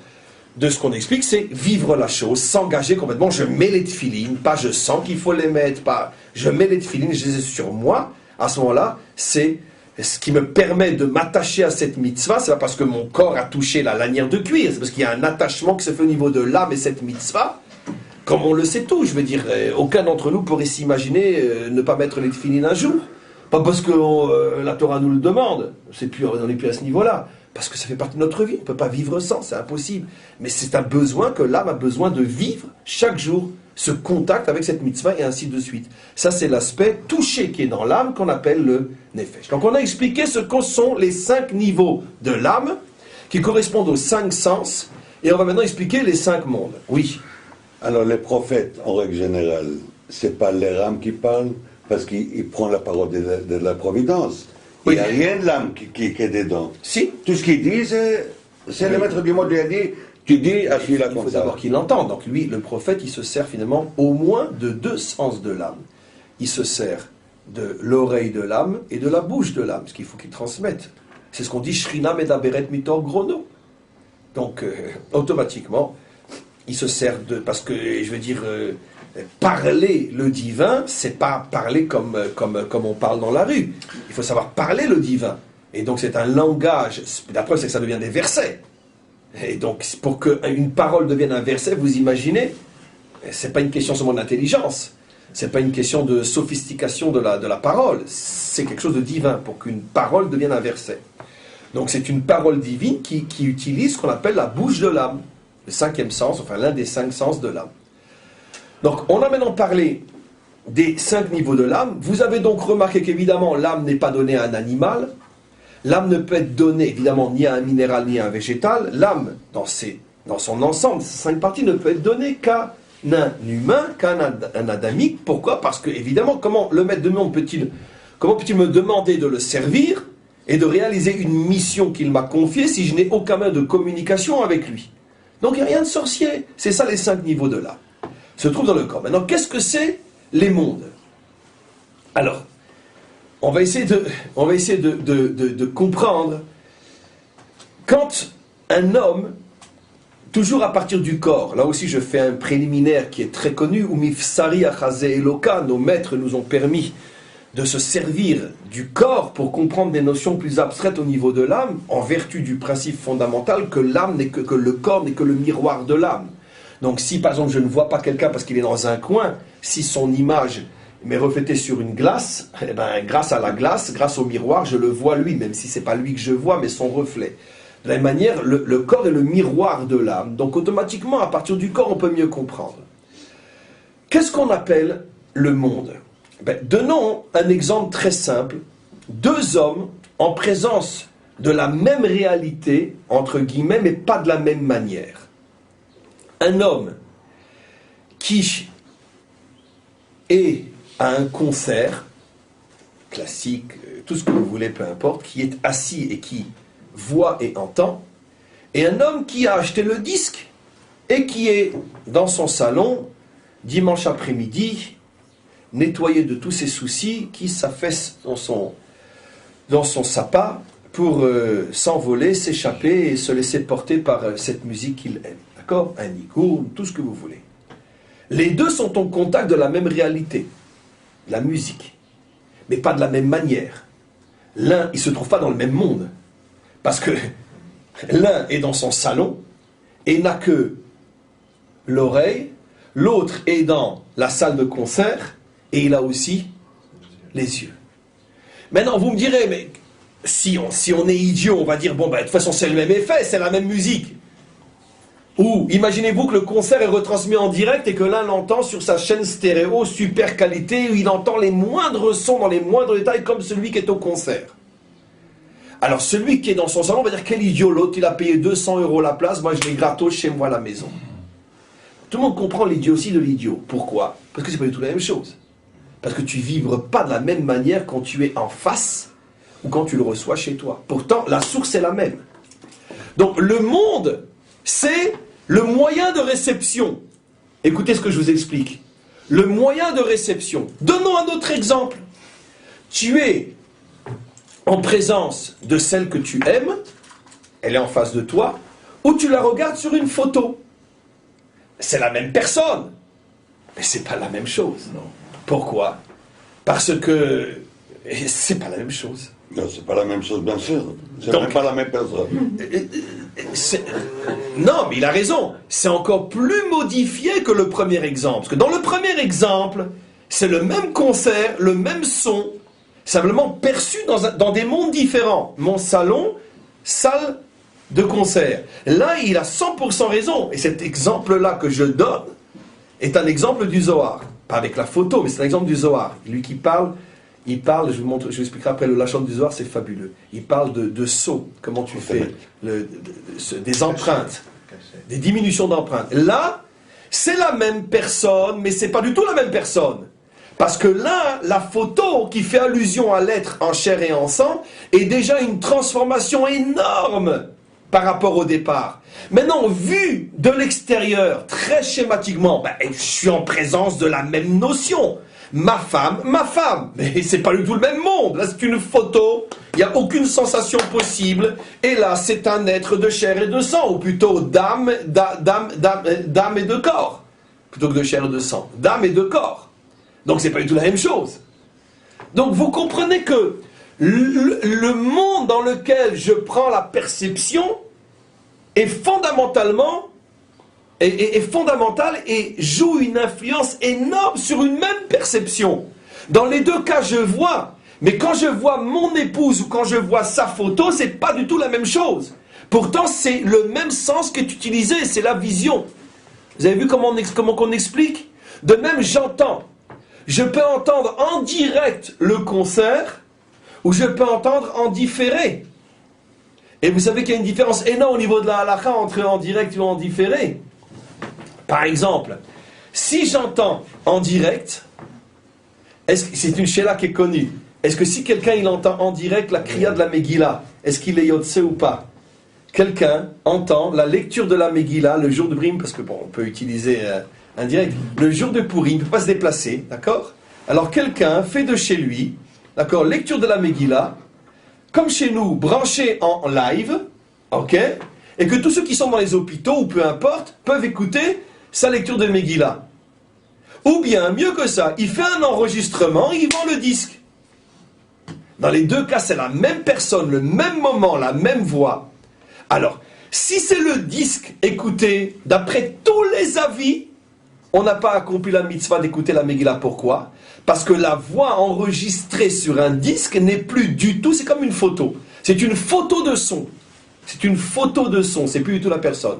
A: de ce qu'on explique, c'est vivre la chose, s'engager complètement. Je mets les tefilines, pas je sens qu'il faut les mettre, pas je mets les tefilines, je les ai sur moi. À ce moment-là, c'est ce qui me permet de m'attacher à cette mitzvah. C'est pas parce que mon corps a touché la lanière de cuir, c'est parce qu'il y a un attachement qui se fait au niveau de l'âme et cette mitzvah. Comme on le sait tous, je veux dire, aucun d'entre nous pourrait s'imaginer ne pas mettre les tefilines un jour. Pas parce que la Torah nous le demande, on n'est plus à ce niveau-là. Parce que ça fait partie de notre vie, on ne peut pas vivre sans, c'est impossible. Mais c'est un besoin que l'âme a besoin de vivre chaque jour ce contact avec cette mitzvah et ainsi de suite. Ça, c'est l'aspect touché qui est dans l'âme qu'on appelle le nefesh. Donc, on a expliqué ce que sont les 5 niveaux de l'âme qui correspondent aux 5 sens. Et on va maintenant expliquer les 5 mondes. Oui.
D: Alors les prophètes, en règle générale, c'est pas leur âme qui parle, parce qu'il prend la parole de la providence. Il n'y a rien de l'âme qui est dedans.
A: Si.
D: Tout ce qu'il dit, c'est le maître du monde lui a dit, tu dis à celui-là
A: Il
D: comme
A: faut
D: ça.
A: d'abord qu'il l'entende. Donc lui, le prophète, il se sert finalement au moins de 2 sens de l'âme. Il se sert de l'oreille de l'âme et de la bouche de l'âme, ce qu'il faut qu'il transmette. C'est ce qu'on dit Shrina Medaberet Mitor Grono. Donc automatiquement, il se sert de... Parce que, je veux dire, parler le divin, c'est pas parler comme on parle dans la rue. Il faut savoir parler le divin. Et donc c'est un langage. La preuve, c'est que ça devient des versets. Et donc, pour qu'une parole devienne un verset, vous imaginez, c'est pas une question seulement d'intelligence, c'est pas une question de sophistication de la parole, c'est quelque chose de divin pour qu'une parole devienne un verset. Donc, c'est une parole divine qui utilise ce qu'on appelle la bouche de l'âme, le 5e sens, enfin l'un des 5 sens de l'âme. Donc, on a maintenant parlé des 5 niveaux de l'âme. Vous avez donc remarqué qu'évidemment, l'âme n'est pas donnée à un animal. L'âme ne peut être donnée, évidemment, ni à un minéral, ni à un végétal. L'âme, dans son ensemble, ces 5 parties, ne peut être donnée qu'à un humain, qu'à un adamique. Pourquoi? Parce que, évidemment, comment le maître de monde peut-il me demander de le servir et de réaliser une mission qu'il m'a confiée si je n'ai aucun moyen de communication avec lui? Donc, il n'y a rien de sorcier. C'est ça, les 5 niveaux de l'âme. Se trouvent dans le corps. Maintenant, qu'est-ce que c'est les mondes? Alors, on va essayer de comprendre. Quand un homme, toujours à partir du corps, là aussi je fais un préliminaire qui est très connu, où Mifsari Achaze Eloka, nos maîtres nous ont permis de se servir du corps pour comprendre des notions plus abstraites au niveau de l'âme, en vertu du principe fondamental que l'âme n'est que le corps n'est que le miroir de l'âme. Donc si par exemple je ne vois pas quelqu'un parce qu'il est dans un coin, si son image m'est reflétée sur une glace, eh ben, grâce à la glace, grâce au miroir, je le vois lui, même si ce n'est pas lui que je vois, mais son reflet. De la même manière, le corps est le miroir de l'âme. Donc automatiquement, à partir du corps, on peut mieux comprendre. Qu'est-ce qu'on appelle le monde? Donnons un exemple très simple. 2 hommes en présence de la même réalité, entre guillemets, mais pas de la même manière. Un homme qui est à un concert, classique, tout ce que vous voulez, peu importe, qui est assis et qui voit et entend, et un homme qui a acheté le disque et qui est dans son salon, dimanche après-midi, nettoyé de tous ses soucis, qui s'affaisse dans son sapin pour s'envoler, s'échapper et se laisser porter par cette musique qu'il aime. D'accord? Un nigour, tout ce que vous voulez. Les 2 sont en contact de la même réalité, la musique, mais pas de la même manière. L'un, il ne se trouve pas dans le même monde, parce que l'un est dans son salon et n'a que l'oreille, l'autre est dans la salle de concert et il a aussi les yeux. Maintenant, vous me direz, mais si on est idiot, on va dire, bon, de toute façon, c'est le même effet, c'est la même musique. Ou, imaginez-vous que le concert est retransmis en direct et que l'un l'entend sur sa chaîne stéréo, super qualité, où il entend les moindres sons dans les moindres détails, comme celui qui est au concert. Alors, celui qui est dans son salon va dire, quel idiot, l'autre, il a payé 200 € la place, moi je l'ai gratos chez moi à la maison. Tout le monde comprend l'idiotie de l'idiot. Pourquoi? Parce que c'est pas du tout la même chose. Parce que tu vibres pas de la même manière quand tu es en face ou quand tu le reçois chez toi. Pourtant, la source est la même. Donc, le monde, c'est le moyen de réception. Écoutez ce que je vous explique. Le moyen de réception. Donnons un autre exemple. Tu es en présence de celle que tu aimes, elle est en face de toi, ou tu la regardes sur une photo. C'est la même personne, mais c'est pas la même chose. Non. Pourquoi? Parce que c'est pas la même chose.
D: Non, c'est pas la même chose, bien sûr. C'est
A: Donc,
D: même pas la même personne.
A: Non, mais il a raison. C'est encore plus modifié que le premier exemple. Parce que dans le premier exemple, c'est le même concert, le même son, simplement perçu dans des mondes différents. Mon salon, salle de concert. Là, il a 100% raison. Et cet exemple-là que je donne, est un exemple du Zohar. Pas avec la photo, mais c'est un exemple du Zohar. Lui qui parle, il parle, je vous expliquerai après, le Lachon du Zohar, c'est fabuleux. Il parle de sauts, comment tu fais, des empreintes, des diminutions d'empreintes. Là, c'est la même personne, mais c'est pas du tout la même personne. Parce que là, la photo qui fait allusion à l'être en chair et en sang est déjà une transformation énorme par rapport au départ. Maintenant, vu de l'extérieur, très schématiquement, je suis en présence de la même notion. Ma femme, mais c'est pas du tout le même monde. Là, c'est une photo, il n'y a aucune sensation possible. Et là, c'est un être de chair et de sang, ou plutôt d'âme et de corps, plutôt que de chair et de sang. D'âme et de corps. Donc, c'est pas du tout la même chose. Donc, vous comprenez que le monde dans lequel je prends la perception est fondamentalement est fondamental et joue une influence énorme sur une même perception. Dans les deux cas, je vois, mais quand je vois mon épouse ou quand je vois sa photo, c'est pas du tout la même chose. Pourtant, c'est le même sens qui est utilisé, c'est la vision. Vous avez vu comment on explique? De même, j'entends. Je peux entendre en direct le concert ou je peux entendre en différé. Et vous savez qu'il y a une différence énorme au niveau de la halakha entre en direct ou en différé. Par exemple, si j'entends en direct, c'est une shéla qui est connue. Est-ce que si quelqu'un il entend en direct la kriya de la Megillah, est-ce qu'il est yotse ou pas? Quelqu'un entend la lecture de la Megillah le jour de Purim, parce que bon, on peut utiliser un direct, le jour de Purim, il ne peut pas se déplacer, d'accord? Alors quelqu'un fait de chez lui, d'accord, lecture de la Megillah, comme chez nous, branché en live, ok? Et que tous ceux qui sont dans les hôpitaux, ou peu importe, peuvent écouter sa lecture de Megillah. Ou bien, mieux que ça, il fait un enregistrement, il vend le disque. Dans les deux cas, c'est la même personne, le même moment, la même voix. Alors, si c'est le disque écouté d'après tous les avis, on n'a pas accompli la mitzvah d'écouter la Megillah. Pourquoi? Parce que la voix enregistrée sur un disque n'est plus du tout, c'est comme une photo. C'est une photo de son. C'est une photo de son, c'est plus du tout la personne.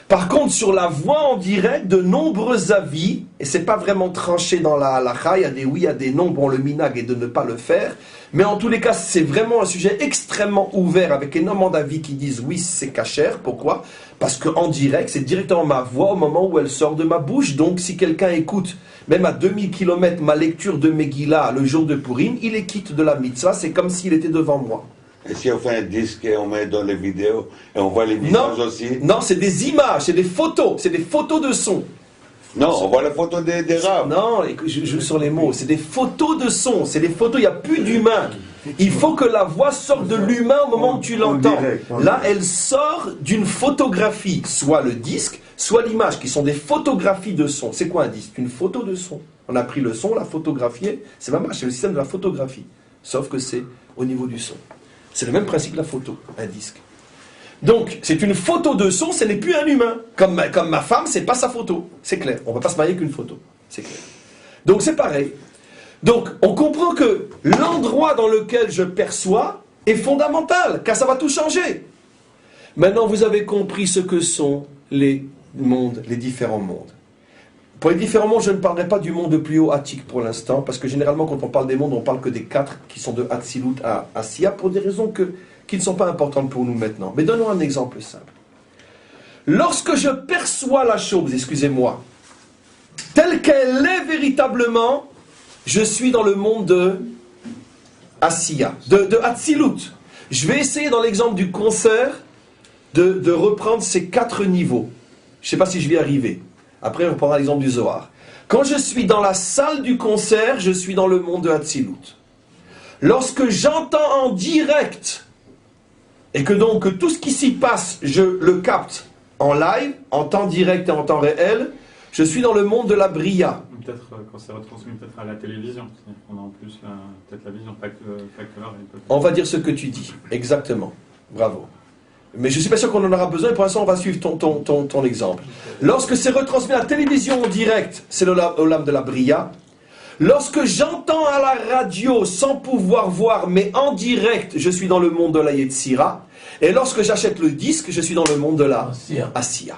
A: Par contre, sur la voix en direct, de nombreux avis, et c'est pas vraiment tranché dans la halakha, il y a des oui, il y a des non, bon, le minag est de ne pas le faire, mais en tous les cas, c'est vraiment un sujet extrêmement ouvert, avec énormément d'avis qui disent oui, c'est kasher. Pourquoi? Parce qu'en direct, c'est directement ma voix au moment où elle sort de ma bouche, donc si quelqu'un écoute, même à 2000 km, ma lecture de Megillah le jour de Purim, il est quitte de la mitzvah, c'est comme s'il était devant moi.
D: Et si on fait un disque et on met dans les vidéos, et on voit les visages aussi?
A: Non, c'est des images, c'est des photos de son.
D: Non, on voit la photo des raves.
A: Non, je joue sur les mots, c'est des photos de son, c'est des photos, il n'y a plus d'humain. Il faut que la voix sorte de l'humain au moment où tu l'entends. Là, elle sort d'une photographie, soit le disque, soit l'image, qui sont des photographies de son. C'est quoi un disque? Une photo de son. On a pris le son, on l'a photographié, c'est le système de la photographie. Sauf que c'est au niveau du son. C'est le même principe que la photo, un disque. Donc, c'est une photo de son, ce n'est plus un humain. Comme ma femme, c'est pas sa photo. C'est clair. On ne va pas se marier qu'une photo. C'est clair. Donc, c'est pareil. Donc, on comprend que l'endroit dans lequel je perçois est fondamental, car ça va tout changer. Maintenant, vous avez compris ce que sont les mondes, les différents mondes. Pour les différents mondes, je ne parlerai pas du monde le plus haut Atik pour l'instant, parce que généralement, quand on parle des mondes, on parle que des 4 qui sont de Hatzilut à Asiya, pour des raisons qui ne sont pas importantes pour nous maintenant. Mais donnons un exemple simple. Lorsque je perçois la chose, excusez-moi, telle qu'elle est véritablement, je suis dans le monde de Asiya, de Hatzilut. Je vais essayer, dans l'exemple du concert, de reprendre ces 4 niveaux. Je ne sais pas si je vais y arriver. Après, on reprendra l'exemple du Zohar. Quand je suis dans la salle du concert, je suis dans le monde de Hatzilut. Lorsque j'entends en direct, et que donc tout ce qui s'y passe, je le capte en live, en temps direct et en temps réel, je suis dans le monde de la Bria.
F: Peut-être quand c'est retransmis peut-être à la télévision. On a en plus peut-être la vision, pas que l'heure.
A: On va dire ce que tu dis, exactement. Bravo. Mais je ne suis pas sûr qu'on en aura besoin, et pour l'instant on va suivre ton exemple. Lorsque c'est retransmis à la télévision en direct, c'est l'olam de la Bria. Lorsque j'entends à la radio sans pouvoir voir, mais en direct, je suis dans le monde de la Yetzira. Et lorsque j'achète le disque, je suis dans le monde de la Asiya.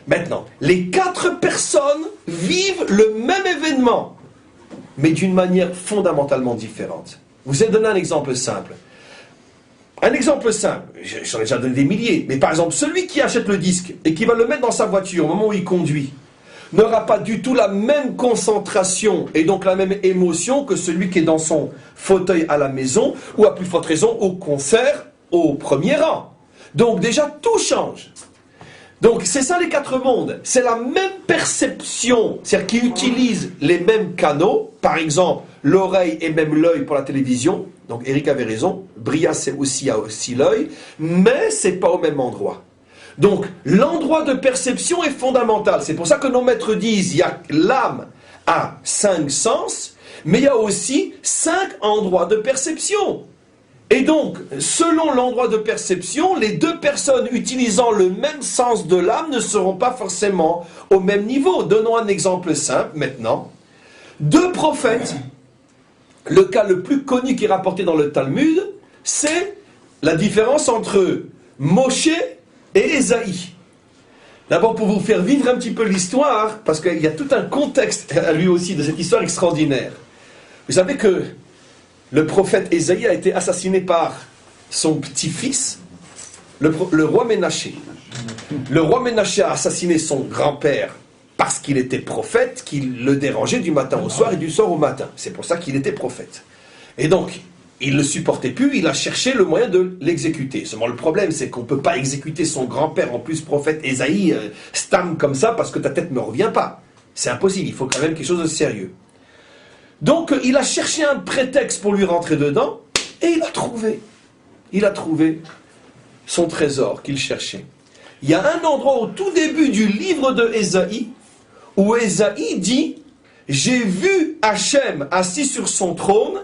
A: Maintenant, les 4 personnes vivent le même événement, mais d'une manière fondamentalement différente. Je vous ai donné un exemple simple. Un exemple simple, j'en ai déjà donné des milliers, mais par exemple, celui qui achète le disque et qui va le mettre dans sa voiture au moment où il conduit, n'aura pas du tout la même concentration et donc la même émotion que celui qui est dans son fauteuil à la maison ou à plus forte raison au concert au premier rang. Donc déjà, tout change. Donc c'est ça les 4 mondes, c'est la même perception, c'est-à-dire qu'ils utilisent les mêmes canaux, par exemple l'oreille et même l'œil pour la télévision, donc Eric avait raison, Bria c'est aussi, a aussi l'œil, mais c'est pas au même endroit. Donc l'endroit de perception est fondamental, c'est pour ça que nos maîtres disent, il y a l'âme a 5 sens, mais il y a aussi 5 endroits de perception. Et donc, selon l'endroit de perception, les 2 personnes utilisant le même sens de l'âme ne seront pas forcément au même niveau. Donnons un exemple simple maintenant. 2 prophètes, le cas le plus connu qui est rapporté dans le Talmud, c'est la différence entre Moshe et Ésaïe. D'abord, pour vous faire vivre un petit peu l'histoire, parce qu'il y a tout un contexte à lui aussi de cette histoire extraordinaire. Vous savez que le prophète Ésaïe a été assassiné par son petit-fils, le roi Ménaché. Le roi Ménaché a assassiné son grand-père parce qu'il était prophète, qu'il le dérangeait du matin au soir et du soir au matin. C'est pour ça qu'il était prophète. Et donc, il ne le supportait plus, il a cherché le moyen de l'exécuter. Seulement le problème, c'est qu'on ne peut pas exécuter son grand-père, en plus prophète Ésaïe, stam comme ça, parce que ta tête ne me revient pas. C'est impossible, il faut quand même quelque chose de sérieux. Donc, il a cherché un prétexte pour lui rentrer dedans, et il a trouvé. Il a trouvé son trésor qu'il cherchait. Il y a un endroit au tout début du livre de Ésaïe, où Ésaïe dit « J'ai vu Hachem assis sur son trône,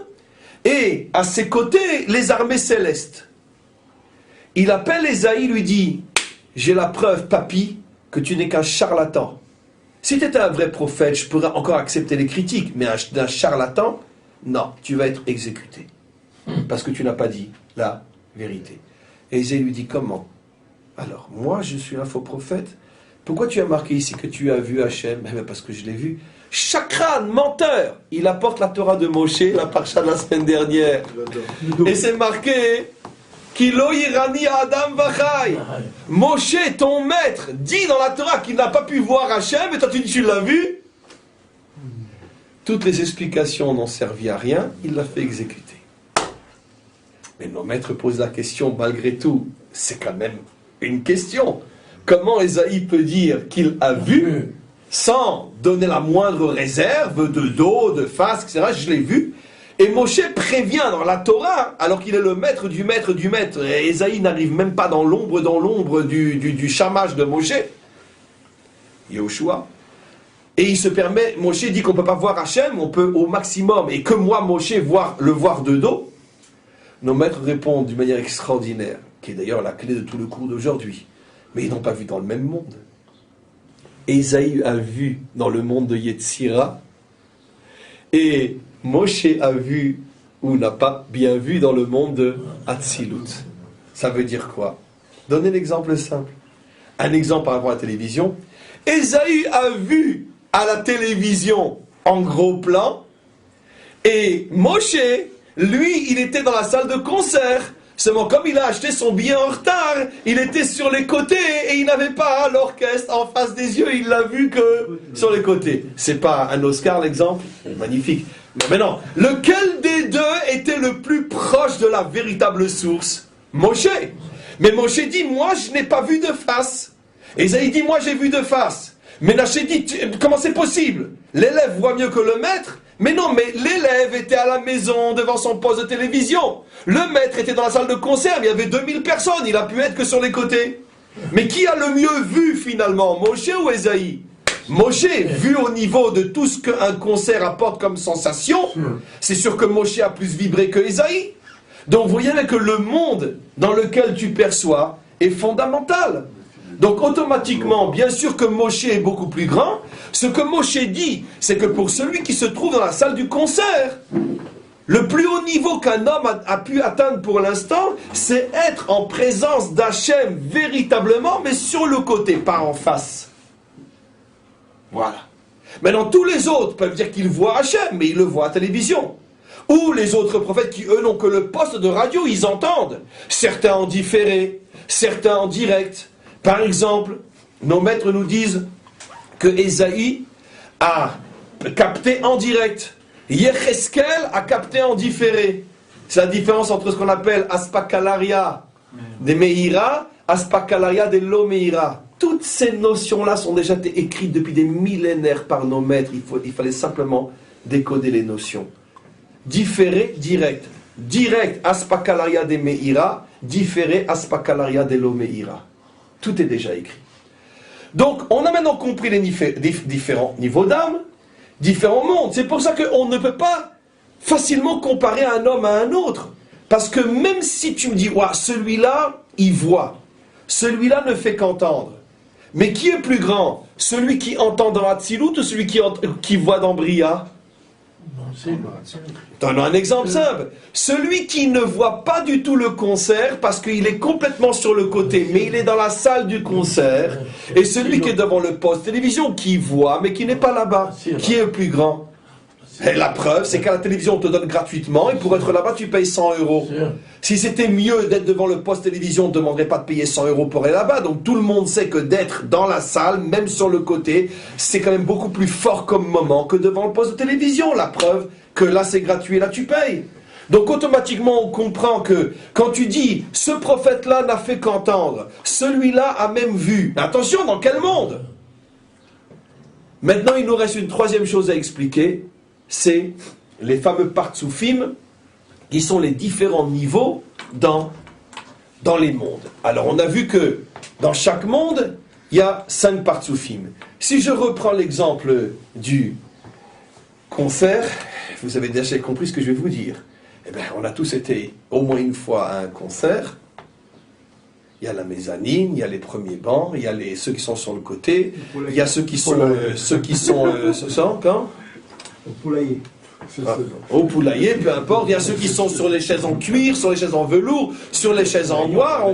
A: et à ses côtés, les armées célestes. » Il appelle Ésaïe, lui dit « J'ai la preuve, papy, que tu n'es qu'un charlatan. » Si tu étais un vrai prophète, je pourrais encore accepter les critiques, mais d'un charlatan, non, tu vas être exécuté. Parce que tu n'as pas dit la vérité. Et Ésaïe lui dit, comment? Alors, moi, je suis un faux prophète. Pourquoi tu as marqué ici que tu as vu Hachem? Parce que je l'ai vu. Chakran, menteur! Il apporte la Torah de Moshe, la parcha de la semaine dernière. Et c'est marqué... Kilo Irani Adam Vachai. Moshe, ton maître, dit dans la Torah qu'il n'a pas pu voir Hachem, et toi tu dis tu l'as vu. Toutes les explications n'ont servi à rien, il l'a fait exécuter. Mais nos maîtres posent la question, malgré tout, c'est quand même une question. Comment Ésaïe peut dire qu'il a vu, sans donner la moindre réserve de dos, de face, etc. Je l'ai vu. Et Moshe prévient dans la Torah, alors qu'il est le maître du maître du maître, et Ésaïe n'arrive même pas dans l'ombre du chamage de Moshe, Yehoshua. Et il se permet, Moshe dit qu'on ne peut pas voir Hachem, on peut au maximum, et que moi, Moshe, le voir de dos. Nos maîtres répondent d'une manière extraordinaire, qui est d'ailleurs la clé de tout le cours d'aujourd'hui. Mais ils n'ont pas vu dans le même monde. Ésaïe a vu dans le monde de Yetzira, et Moshe a vu ou n'a pas bien vu dans le monde de Hatzilut. Ça veut dire quoi? Donnez l'exemple simple. Un exemple par rapport à la télévision. Ésaïe a vu à la télévision en gros plan, et Moshe, lui, il était dans la salle de concert. Seulement, comme il a acheté son billet en retard, il était sur les côtés et il n'avait pas l'orchestre en face des yeux, il l'a vu que sur les côtés. C'est pas un Oscar l'exemple? Magnifique. Mais maintenant, lequel des deux était le plus proche de la véritable source? Moshe. Mais Moshe dit, moi je n'ai pas vu de face. Ésaïe dit, moi j'ai vu de face. Ménaché dit, comment c'est possible? L'élève voit mieux que le maître? Mais non, mais l'élève était à la maison devant son poste de télévision. Le maître était dans la salle de concert, il y avait 2000 personnes, il a pu être que sur les côtés. Mais qui a le mieux vu finalement, Moshe ou Ésaïe? Moshe, vu au niveau de tout ce qu'un concert apporte comme sensation, c'est sûr que Moshe a plus vibré que Ésaïe. Donc vous voyez que le monde dans lequel tu perçois est fondamental. Donc automatiquement, bien sûr que Moshe est beaucoup plus grand. Ce que Moshe dit, c'est que pour celui qui se trouve dans la salle du concert, le plus haut niveau qu'un homme a pu atteindre pour l'instant, c'est être en présence d'Hachem véritablement, mais sur le côté, pas en face. Voilà. Maintenant, tous les autres peuvent dire qu'ils voient Hachem, mais ils le voient à la télévision. Ou les autres prophètes qui, eux, n'ont que le poste de radio, ils entendent. Certains en différé, certains en direct. Par exemple, nos maîtres nous disent que Ésaïe a capté en direct. Yecheskel a capté en différé. C'est la différence entre ce qu'on appelle Aspakalaria des Meira, Aspakalaria des Lo Meira. Toutes ces notions-là sont déjà écrites depuis des millénaires par nos maîtres. Il fallait simplement décoder les notions. Différé, direct. Direct, Aspakalaria des Meira. Différé, Aspakalaria des Lo Meira. Tout est déjà écrit. Donc, on a maintenant compris les différents niveaux d'âme, différents mondes. C'est pour ça qu'on ne peut pas facilement comparer un homme à un autre. Parce que même si tu me dis, ouais, celui-là, il voit. Celui-là ne fait qu'entendre. Mais qui est plus grand? Celui qui entend dans Hatzilut ou celui qui voit dans Bria? Donne un exemple simple. Celui qui ne voit pas du tout le concert parce qu'il est complètement sur le côté, mais il est dans la salle du concert, et celui qui est devant le poste télévision qui voit, mais qui n'est pas là-bas, qui est le plus grand? Et la preuve, c'est qu'à la télévision, on te donne gratuitement, et pour être là-bas, tu payes 100 €. Si c'était mieux d'être devant le poste télévision, on ne demanderait pas de payer 100 € pour aller là-bas. Donc tout le monde sait que d'être dans la salle, même sur le côté, c'est quand même beaucoup plus fort comme moment que devant le poste de télévision. La preuve que là, c'est gratuit, et là, tu payes. Donc automatiquement, on comprend que quand tu dis « ce prophète-là n'a fait qu'entendre, celui-là a même vu », attention, dans quel monde? Maintenant, il nous reste une troisième chose à expliquer, c'est les fameux partsoufim, qui sont les différents niveaux dans les mondes. Alors, on a vu que dans chaque monde, il y a 5 partsoufim. Si je reprends l'exemple du concert, vous avez déjà compris ce que je vais vous dire. Eh bien, on a tous été au moins une fois à un concert. Il y a la mezzanine, il y a les premiers bancs, il y a ceux qui sont sur le côté, il y a ceux qui sont quand
C: Au poulailler.
A: Au poulailler, peu importe. Il y a ceux qui sont sur les chaises en cuir, sur les chaises en velours, sur les chaises en bois.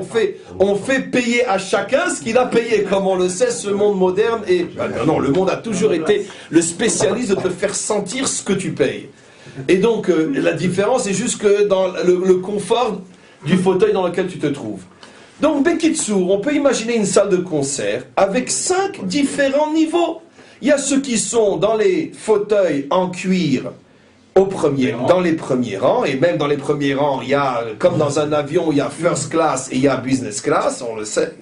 A: On fait payer à chacun ce qu'il a payé. Comme on le sait, ce monde moderne est... non, le monde a toujours été le spécialiste de te faire sentir ce que tu payes. Et donc, la différence est juste que dans le confort du fauteuil dans lequel tu te trouves. Donc, Bekitsour, on peut imaginer une salle de concert avec 5 différents niveaux. Il y a ceux qui sont dans les fauteuils en cuir dans les premiers rangs, et même dans les premiers rangs, il y a, comme dans un avion, il y a first class et il y a business class, on le sait,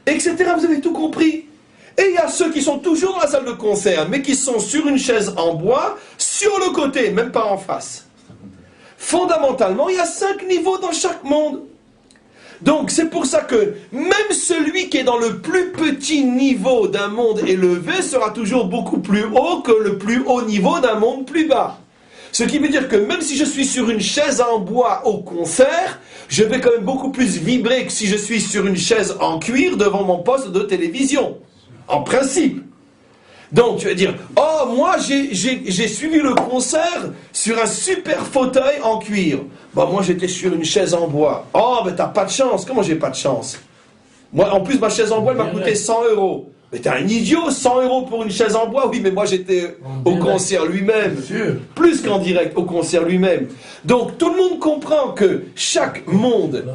A: etc. Vous avez tout compris. Et il y a ceux qui sont toujours dans la salle de concert, mais qui sont sur une chaise en bois, sur le côté, même pas en face. Fondamentalement, il y a 5 niveaux dans chaque monde. Donc c'est pour ça que même celui qui est dans le plus petit niveau d'un monde élevé sera toujours beaucoup plus haut que le plus haut niveau d'un monde plus bas. Ce qui veut dire que même si je suis sur une chaise en bois au concert, je vais quand même beaucoup plus vibrer que si je suis sur une chaise en cuir devant mon poste de télévision. En principe. Donc tu vas dire, oh moi j'ai suivi le concert sur un super fauteuil en cuir. Bah moi j'étais sur une chaise en bois. Oh mais t'as pas de chance. Comment j'ai pas de chance? Moi en plus ma chaise en bois elle m'a coûté 100 €. Mais t'es un idiot, 100 € pour une chaise en bois? Oui mais moi j'étais au concert lui-même. Plus qu'en direct, au concert lui-même. Donc tout le monde comprend que chaque monde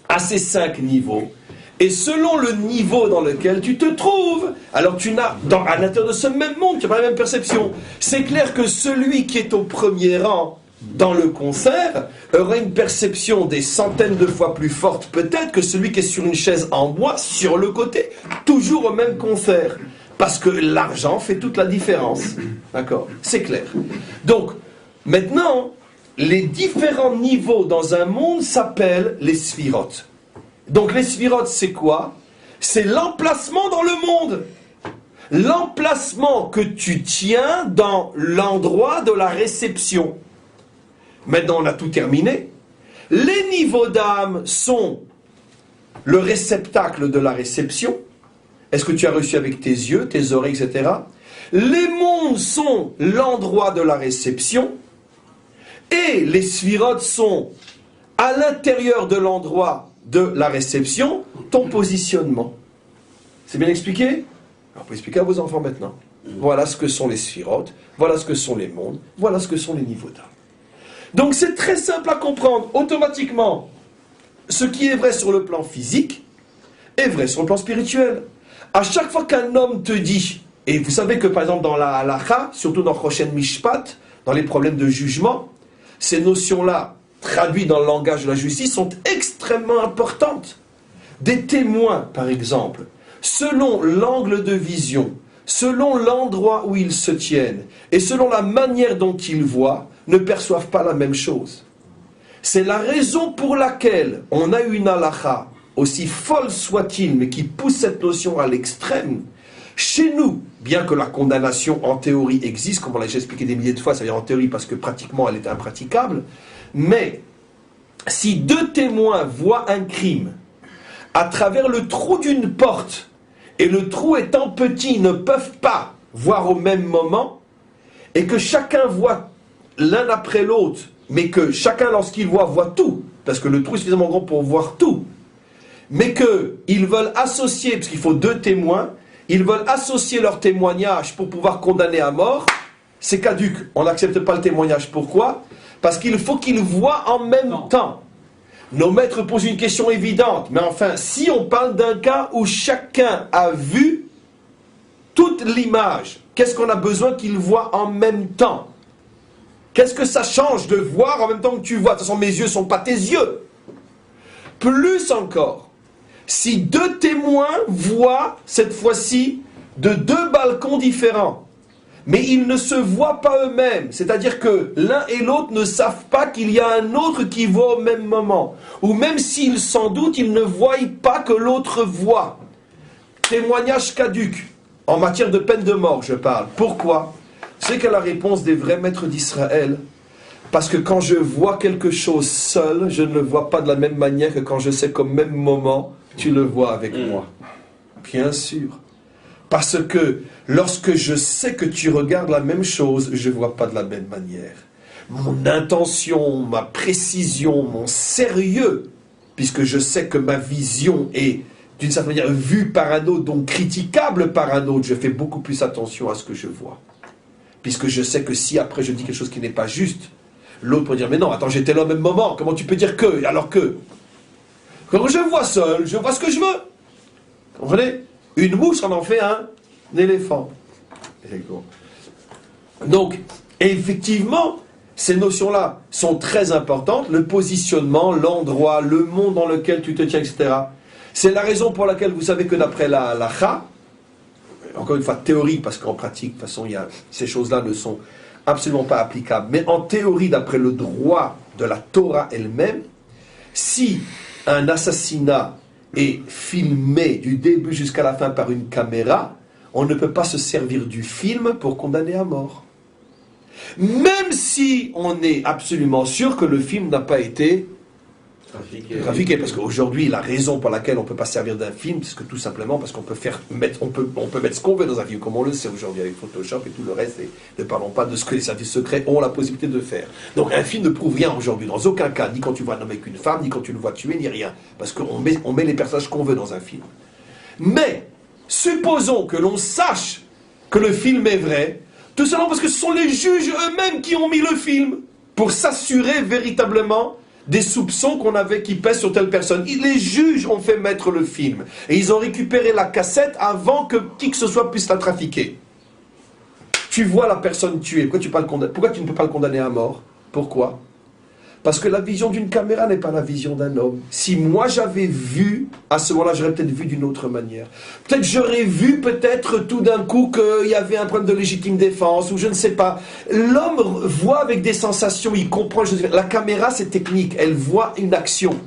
A: a ses 5 niveaux. Et selon le niveau dans lequel tu te trouves, alors tu n'as, à l'intérieur de ce même monde, tu n'as pas la même perception. C'est clair que celui qui est au premier rang dans le concert aura une perception des centaines de fois plus forte peut-être que celui qui est sur une chaise en bois sur le côté, toujours au même concert. Parce que l'argent fait toute la différence. D'accord? C'est clair. Donc, maintenant, les différents niveaux dans un monde s'appellent les sphirotes. Donc les sphirotes, c'est quoi? C'est l'emplacement dans le monde. L'emplacement que tu tiens dans l'endroit de la réception. Maintenant, on a tout terminé. Les niveaux d'âme sont le réceptacle de la réception. Est-ce que tu as reçu avec tes yeux, tes oreilles, etc. Les mondes sont l'endroit de la réception. Et les sphirotes sont à l'intérieur de l'endroit de la réception, ton positionnement. C'est bien expliqué? Alors, on peut expliquer à vos enfants maintenant. voilà ce que sont les sphirotes, voilà ce que sont les mondes, voilà ce que sont les niveaux d'âme. Donc c'est très simple à comprendre. Automatiquement, ce qui est vrai sur le plan physique est vrai sur le plan spirituel. À chaque fois qu'un homme te dit, et vous savez que par exemple dans la halakha, surtout dans Choshen Mishpat, dans les problèmes de jugement, ces notions-là, traduites dans le langage de la justice, sont extrêmement importantes. Des témoins, par exemple, selon l'angle de vision, selon l'endroit où ils se tiennent, et selon la manière dont ils voient, ne perçoivent pas la même chose. C'est la raison pour laquelle on a une halakha, aussi folle soit-il, mais qui pousse cette notion à l'extrême. Chez nous, bien que la condamnation en théorie existe, comme on l'a déjà expliqué des milliers de fois, ça veut dire en théorie parce que pratiquement elle est impraticable, mais si deux témoins voient un crime à travers le trou d'une porte, et le trou étant petit, ne peuvent pas voir au même moment, et que chacun voit l'un après l'autre, mais que chacun, lorsqu'il voit tout, parce que le trou est suffisamment grand pour voir tout, mais qu'ils veulent associer, parce qu'il faut deux témoins, ils veulent associer leur témoignage pour pouvoir condamner à mort, c'est caduc. On n'accepte pas le témoignage. Pourquoi ? Parce qu'il faut qu'ils voient en même temps. Nos maîtres posent une question évidente, mais enfin, si on parle d'un cas où chacun a vu toute l'image, qu'est-ce qu'on a besoin qu'ils voient en même temps ? Qu'est-ce que ça change de voir en même temps que tu vois ? De toute façon, mes yeux ne sont pas tes yeux. Plus encore, si deux témoins voient, cette fois-ci, de deux balcons différents, mais ils ne se voient pas eux-mêmes, c'est-à-dire que l'un et l'autre ne savent pas qu'il y a un autre qui voit au même moment, ou même s'ils s'en doutent, ils ne voient pas que l'autre voit. Témoignage caduc, en matière de peine de mort, je parle. Pourquoi ? C'est que la réponse des vrais maîtres d'Israël, parce que quand je vois quelque chose seul, je ne le vois pas de la même manière que quand je sais qu'au même moment, tu le vois avec moi. Bien sûr. Parce que lorsque je sais que tu regardes la même chose, je ne vois pas de la même manière. Mon intention, ma précision, mon sérieux, puisque je sais que ma vision est d'une certaine manière vue par un autre, donc critiquable par un autre, je fais beaucoup plus attention à ce que je vois. Puisque je sais que si après je dis quelque chose qui n'est pas juste, l'autre peut dire, mais non, attends, j'étais là au même moment, comment tu peux dire que, alors que... Quand je vois seul, je vois ce que je veux. Vous comprenez ? Une mouche, on en fait un éléphant. Donc, effectivement, ces notions-là sont très importantes. Le positionnement, l'endroit, le monde dans lequel tu te tiens, etc. C'est la raison pour laquelle vous savez que d'après la halakha, encore une fois théorique, parce qu'en pratique, de toute façon, ces choses-là ne sont absolument pas applicables. Mais en théorie, d'après le droit de la Torah elle-même, si un assassinat est filmé du début jusqu'à la fin par une caméra, on ne peut pas se servir du film pour condamner à mort. Même si on est absolument sûr que le film n'a pas été trafiqué. Parce qu'aujourd'hui, la raison pour laquelle on ne peut pas servir d'un film, c'est que tout simplement parce qu'on peut mettre ce qu'on veut dans un film, comme on le sait aujourd'hui avec Photoshop et tout le reste, et ne parlons pas de ce que les services secrets ont la possibilité de faire. Donc un film ne prouve rien aujourd'hui, dans aucun cas, ni quand tu vois un homme avec une femme, ni quand tu le vois tuer, ni rien. Parce qu'on met les personnages qu'on veut dans un film. Mais, supposons que l'on sache que le film est vrai, tout simplement parce que ce sont les juges eux-mêmes qui ont mis le film, pour s'assurer véritablement des soupçons qu'on avait qui pèsent sur telle personne. Les juges ont fait mettre le film. Et ils ont récupéré la cassette avant que qui que ce soit puisse la trafiquer. Tu vois la personne tuée. Pourquoi tu ne peux pas le condamner à mort ? Pourquoi ? Parce que la vision d'une caméra n'est pas la vision d'un homme. Si moi j'avais vu, à ce moment-là, j'aurais peut-être vu d'une autre manière. Peut-être j'aurais vu tout d'un coup qu'il y avait un problème de légitime défense, ou je ne sais pas. L'homme voit avec des sensations, il comprend. La caméra, c'est technique, elle voit une action.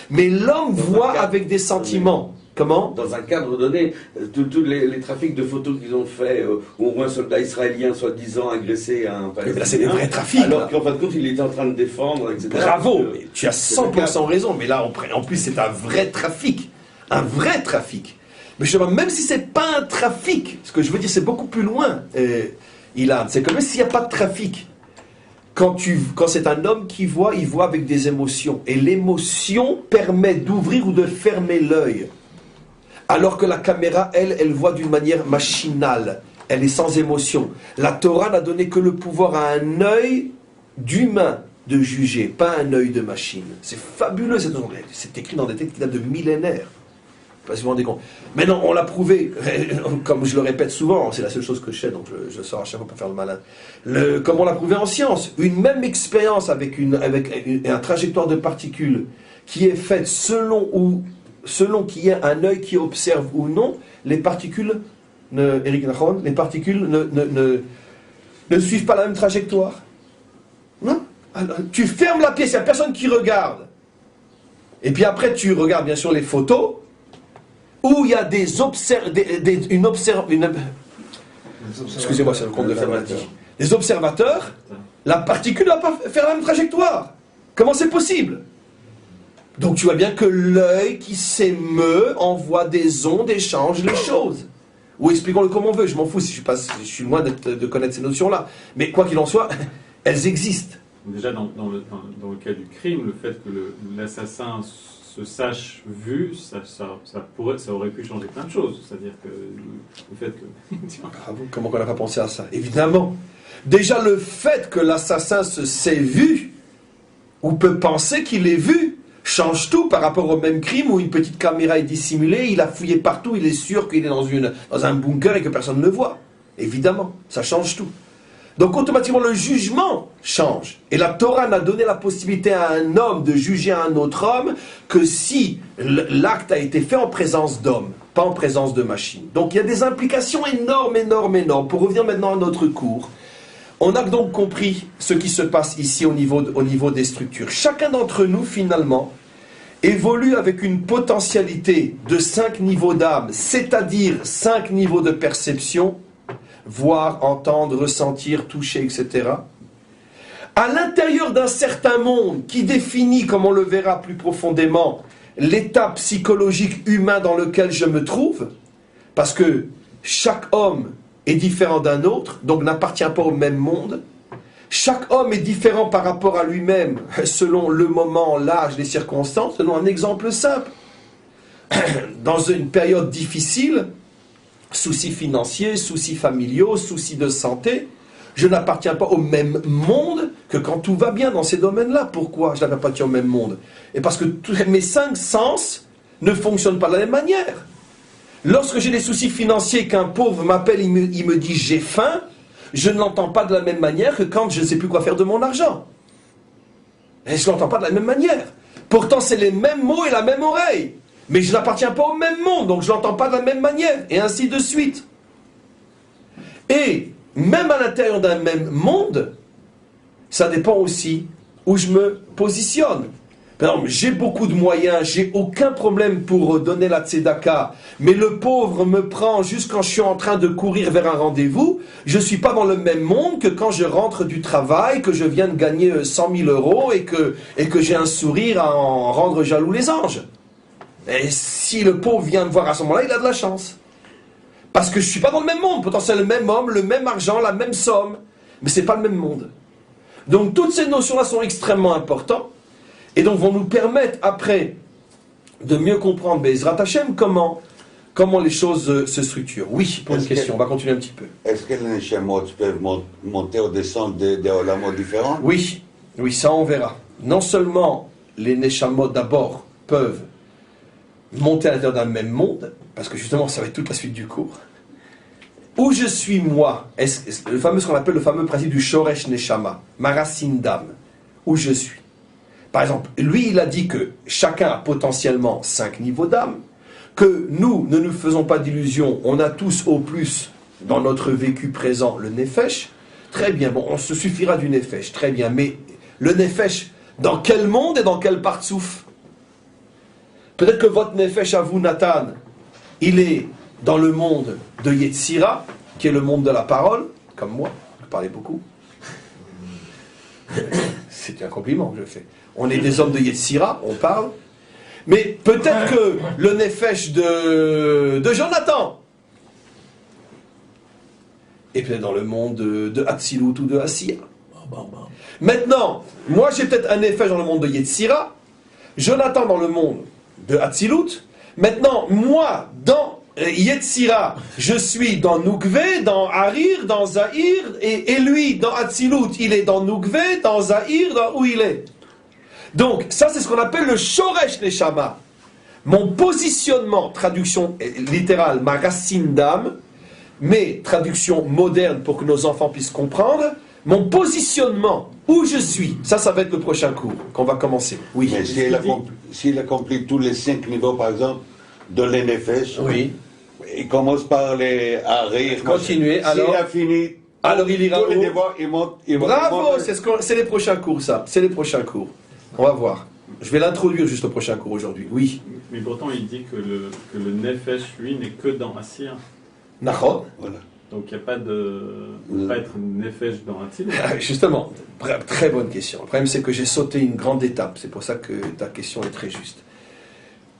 A: Mais l'homme voit avec des sentiments. Comment ?
B: Dans un cadre donné, tous les trafics de photos qu'ils ont fait, où on voit un soldat israélien soi-disant agressé un Palestinien.
A: Mais là, c'est des vrais trafics.
B: Alors qu'en fin de compte, il était en train de défendre, etc.
A: Bravo, mais tu as 100% raison. Mais là, en plus, c'est un vrai trafic. Un vrai trafic. Mais je sais pas, même si c'est pas un trafic, ce que je veux dire, c'est beaucoup plus loin, Ilan. C'est comme s'il n'y a pas de trafic. Quand c'est un homme qui voit, il voit avec des émotions. Et l'émotion permet d'ouvrir ou de fermer l'œil. Alors que la caméra, elle voit d'une manière machinale. elle est sans émotion. La Torah n'a donné que le pouvoir à un œil d'humain de juger, pas un œil de machine. C'est fabuleux, c'est écrit dans des textes qui datent de millénaires. Pas si vous vous rendez compte. Maintenant, on l'a prouvé, comme je le répète souvent, c'est la seule chose que je sais, donc je sors à chaque fois pour faire le malin. Comme on l'a prouvé en science, une même expérience avec un trajectoire de particules qui est faite selon qu'il y ait un œil qui observe ou non, les particules, Eric Nachon, les particules ne suivent pas la même trajectoire. Non. Alors, tu fermes la pièce, il n'y a personne qui regarde. Et puis après, tu regardes bien sûr les photos, où il y a excusez-moi, c'est le compte de la maladie. Des observateurs, la particule ne va pas faire la même trajectoire. Comment c'est possible? Donc tu vois bien que l'œil qui s'émeut envoie des ondes et change les choses. Ou expliquons-le comme on veut, je m'en fous, je suis loin de connaître ces notions-là. Mais quoi qu'il en soit, elles existent.
F: Déjà, dans le cas du crime, le fait que l'assassin se sache vu, ça aurait pu changer plein de choses. C'est-à-dire que le fait que...
A: Bravo, comment on n'a pas pensé à ça? Évidemment. Déjà, le fait que l'assassin se sait vu, ou peut penser qu'il est vu, change tout par rapport au même crime où une petite caméra est dissimulée, il a fouillé partout, il est sûr qu'il est dans un bunker et que personne ne le voit. Évidemment, ça change tout. Donc automatiquement le jugement change. Et la Torah n'a donné la possibilité à un homme de juger un autre homme que si l'acte a été fait en présence d'homme, pas en présence de machine. Donc il y a des implications énormes. Pour revenir maintenant à notre cours, on a donc compris ce qui se passe ici au niveau des structures. Chacun d'entre nous finalement évolue avec une potentialité de 5 niveaux d'âme, c'est-à-dire 5 niveaux de perception, voir, entendre, ressentir, toucher, etc. À l'intérieur d'un certain monde qui définit, comme on le verra plus profondément, l'état psychologique humain dans lequel je me trouve, parce que chaque homme est différent d'un autre, donc n'appartient pas au même monde. Chaque homme est différent par rapport à lui-même, selon le moment, l'âge, les circonstances. Donnons un exemple simple. Dans une période difficile, soucis financiers, soucis familiaux, soucis de santé, je n'appartiens pas au même monde que quand tout va bien dans ces domaines-là. Pourquoi je n'appartiens au même monde? Et parce que mes 5 sens ne fonctionnent pas de la même manière. Lorsque j'ai des soucis financiers, qu'un pauvre m'appelle, il me dit j'ai faim, je ne l'entends pas de la même manière que quand je ne sais plus quoi faire de mon argent. Et je ne l'entends pas de la même manière. Pourtant c'est les mêmes mots et la même oreille. Mais je n'appartiens pas au même monde, donc je ne l'entends pas de la même manière, et ainsi de suite. Et même à l'intérieur d'un même monde, ça dépend aussi où je me positionne. Par exemple, j'ai beaucoup de moyens, j'ai aucun problème pour donner la tzedaka, mais le pauvre me prend juste quand je suis en train de courir vers un rendez-vous, je ne suis pas dans le même monde que quand je rentre du travail, que je viens de gagner 100 000 euros et que j'ai un sourire à en rendre jaloux les anges. Et si le pauvre vient me voir à ce moment-là, il a de la chance. Parce que je ne suis pas dans le même monde. Pourtant, c'est le même homme, le même argent, la même somme. Mais ce n'est pas le même monde. Donc, toutes ces notions-là sont extrêmement importantes. Et donc, vont nous permettre, après, de mieux comprendre, Bezrat Hashem, comment les choses se structurent. Oui, pour une question. On va continuer un petit peu.
D: Est-ce que les neshamot peuvent monter ou descendre des olamos différents?
A: Oui, ça on verra. Non seulement les neshamot, d'abord, peuvent monter à l'intérieur d'un même monde, parce que justement ça va être toute la suite du cours. Où je suis moi, ce qu'on appelle le fameux principe du Shoresh Neshama, ma racine d'âme, où je suis. Par exemple, lui il a dit que chacun a potentiellement 5 niveaux d'âme, que nous ne nous faisons pas d'illusions, on a tous au plus dans notre vécu présent le Nefesh. Très bien, bon, on se suffira du Nefesh, très bien, mais le Nefesh, dans quel monde et dans quel partsouf? Peut-être que votre Nefesh à vous, Nathan, il est dans le monde de Yetzira, qui est le monde de la parole, comme moi, vous parlez beaucoup. C'est un compliment que je fais. On est des hommes de Yetzira, on parle. Mais peut-être que le Nefesh de Jonathan est peut-être dans le monde de Hatzilut ou de Asiya. Maintenant, moi j'ai peut-être un Nefesh dans le monde de Yetzira, Jonathan dans le monde de Hatzilut. Maintenant, moi, dans Yetzira, je suis dans Nukve, dans Harir, dans Zahir, et lui, dans Atzilut, il est dans Nukve, dans Zahir, dans où il est. Donc, ça c'est ce qu'on appelle le Shoresh Neshama. Mon positionnement, traduction littérale, ma racine d'âme, mais traduction moderne pour que nos enfants puissent comprendre, mon positionnement, où je suis, ça va être le prochain cours qu'on va commencer. Oui.
D: Mais s'il accomplit tous les 5 niveaux, par exemple, de l'Enefesh,
A: Oui.
D: il commence par les Harir.
A: Continuez, alors.
D: S'il a fini,
A: Alors il ira
D: tous les
A: où?
D: niveaux, il monte.
A: Bravo, c'est les prochains cours, ça. C'est les prochains cours. On va voir. Je vais l'introduire juste au prochain cours aujourd'hui. Oui.
F: Mais pourtant, il dit que le Nefesh, lui, n'est que dans Assia.
A: Nachon.
D: Voilà.
F: Donc il n'y a pas de... Il ne peut pas être Nefesh dans Atzilut.
A: Justement, très bonne question. Le problème, c'est que j'ai sauté une grande étape. C'est pour ça que ta question est très juste.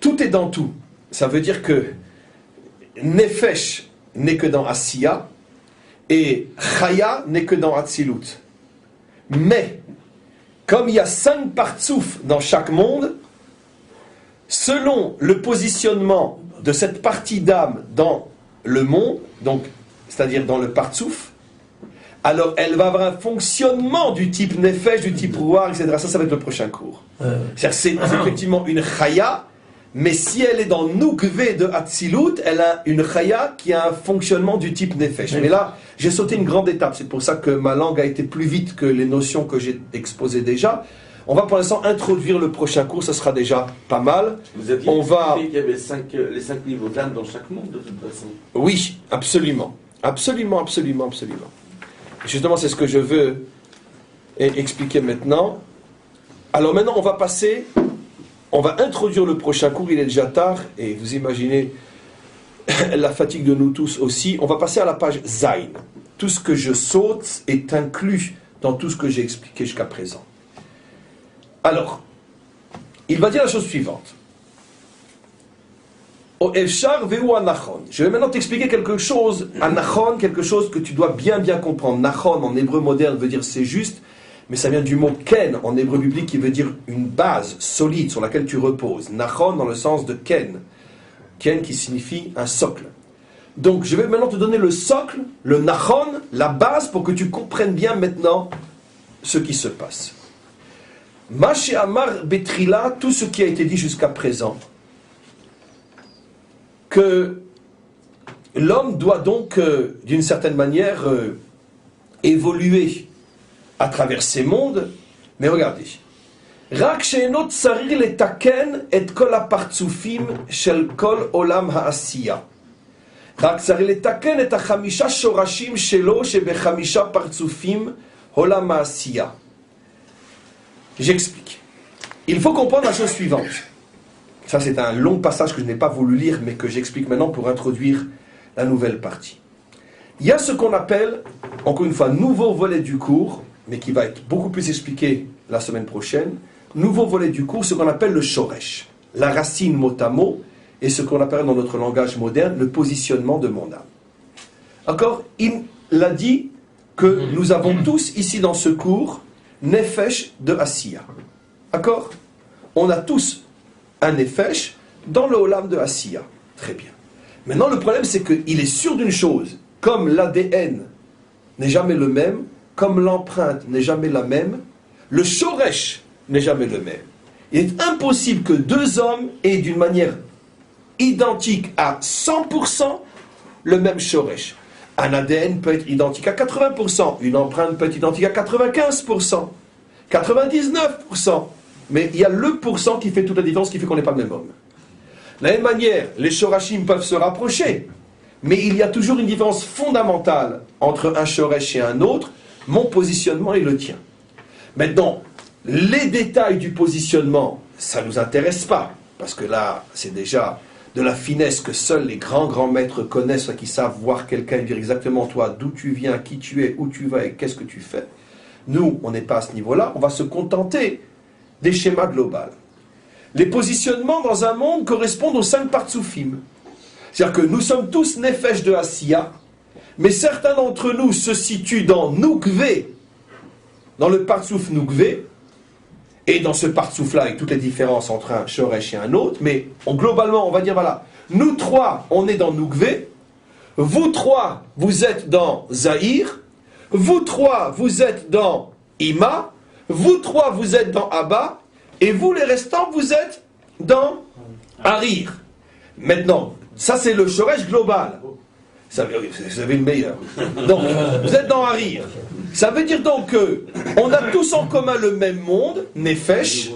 A: Tout est dans tout. Ça veut dire que Nefesh n'est que dans Assia et Chaya n'est que dans Atzilut. Mais, comme il y a 5 partsouf dans chaque monde, selon le positionnement de cette partie d'âme dans le monde, donc, c'est-à-dire dans le partsouf, alors elle va avoir un fonctionnement du type Nefesh, du type Rouar, etc. Ça va être le prochain cours. C'est-à-dire c'est effectivement une Chaya, mais si elle est dans Nukve de Atzilut, elle a une Chaya qui a un fonctionnement du type Nefesh. Mais là, j'ai sauté une grande étape. C'est pour ça que ma langue a été plus vite que les notions que j'ai exposées déjà. On va pour l'instant introduire le prochain cours, ça sera déjà pas mal.
B: Vous aviez expliqué qu'il y avait les 5 niveaux d'âme dans chaque monde, de toute façon.
A: Oui, absolument. Absolument. Justement, c'est ce que je veux expliquer maintenant. Alors maintenant, on va introduire le prochain cours, il est déjà tard, et vous imaginez la fatigue de nous tous aussi. On va passer à la page Zayn. Tout ce que je saute est inclus dans tout ce que j'ai expliqué jusqu'à présent. Alors, il va dire la chose suivante. Je vais maintenant t'expliquer quelque chose, anachon, quelque chose que tu dois bien comprendre. Nachon en hébreu moderne veut dire c'est juste, mais ça vient du mot ken en hébreu biblique qui veut dire une base solide sur laquelle tu reposes. Nachon dans le sens de ken. Ken qui signifie un socle. Donc je vais maintenant te donner le socle, le nachon, la base pour que tu comprennes bien maintenant ce qui se passe. Maché Amar Betrila, tout ce qui a été dit jusqu'à présent, que l'homme doit donc, d'une certaine manière, évoluer à travers ces mondes. Mais regardez. Rak she'enot tsarir letaken et kol hapartzufim shel kol olam ha'asiya. Rak tsarir letaken et hachamisha shorashim shelo shebechamisha partzufim olam ha'asiya. J'explique. Il faut comprendre la chose suivante. Ça, c'est un long passage que je n'ai pas voulu lire, mais que j'explique maintenant pour introduire la nouvelle partie. Il y a ce qu'on appelle, encore une fois, nouveau volet du cours, mais qui va être beaucoup plus expliqué la semaine prochaine. Nouveau volet du cours, ce qu'on appelle le shoresh, la racine mot à mot, et ce qu'on appelle dans notre langage moderne le positionnement de mon âme. D'accord ? Il a dit que nous avons tous ici dans ce cours Nefesh de Asiya. D'accord ? On a tous un Nefesh dans le Olam de Asiya. Très bien. Maintenant, le problème, c'est qu'il est sûr d'une chose. Comme l'ADN n'est jamais le même, comme l'empreinte n'est jamais la même, le Shoresh n'est jamais le même. Il est impossible que deux hommes aient d'une manière identique à 100% le même Shoresh. Un ADN peut être identique à 80%, une empreinte peut être identique à 95%, 99%. Mais il y a le pourcent qui fait toute la différence, qui fait qu'on n'est pas le même homme. De la même manière, les Shorashim peuvent se rapprocher, mais il y a toujours une différence fondamentale entre un Shoresh et un autre. Mon positionnement est le tien. Maintenant, les détails du positionnement, ça ne nous intéresse pas, parce que là, c'est déjà de la finesse que seuls les grands maîtres connaissent, qui savent voir quelqu'un et dire exactement toi, d'où tu viens, qui tu es, où tu vas et qu'est-ce que tu fais. Nous, on n'est pas à ce niveau-là, on va se contenter des schémas globaux. Les positionnements dans un monde correspondent aux 5 partsoufim. C'est-à-dire que nous sommes tous Nefesh de Asiya, mais certains d'entre nous se situent dans Nukve, dans le partsouf Nukve, Et dans ce partsouf-là, avec toutes les différences entre un shoresh et un autre, mais globalement, on va dire, voilà, nous trois, on est dans Nougvé, vous trois, vous êtes dans Zahir, vous trois, vous êtes dans Ima, vous trois, vous êtes dans Abba, et vous, les restants, vous êtes dans Harir. Maintenant, ça c'est le shoresh global. Vous avez le meilleur. Donc, vous êtes dans Harir. Ça veut dire donc que on a tous en commun le même monde, Nefesh,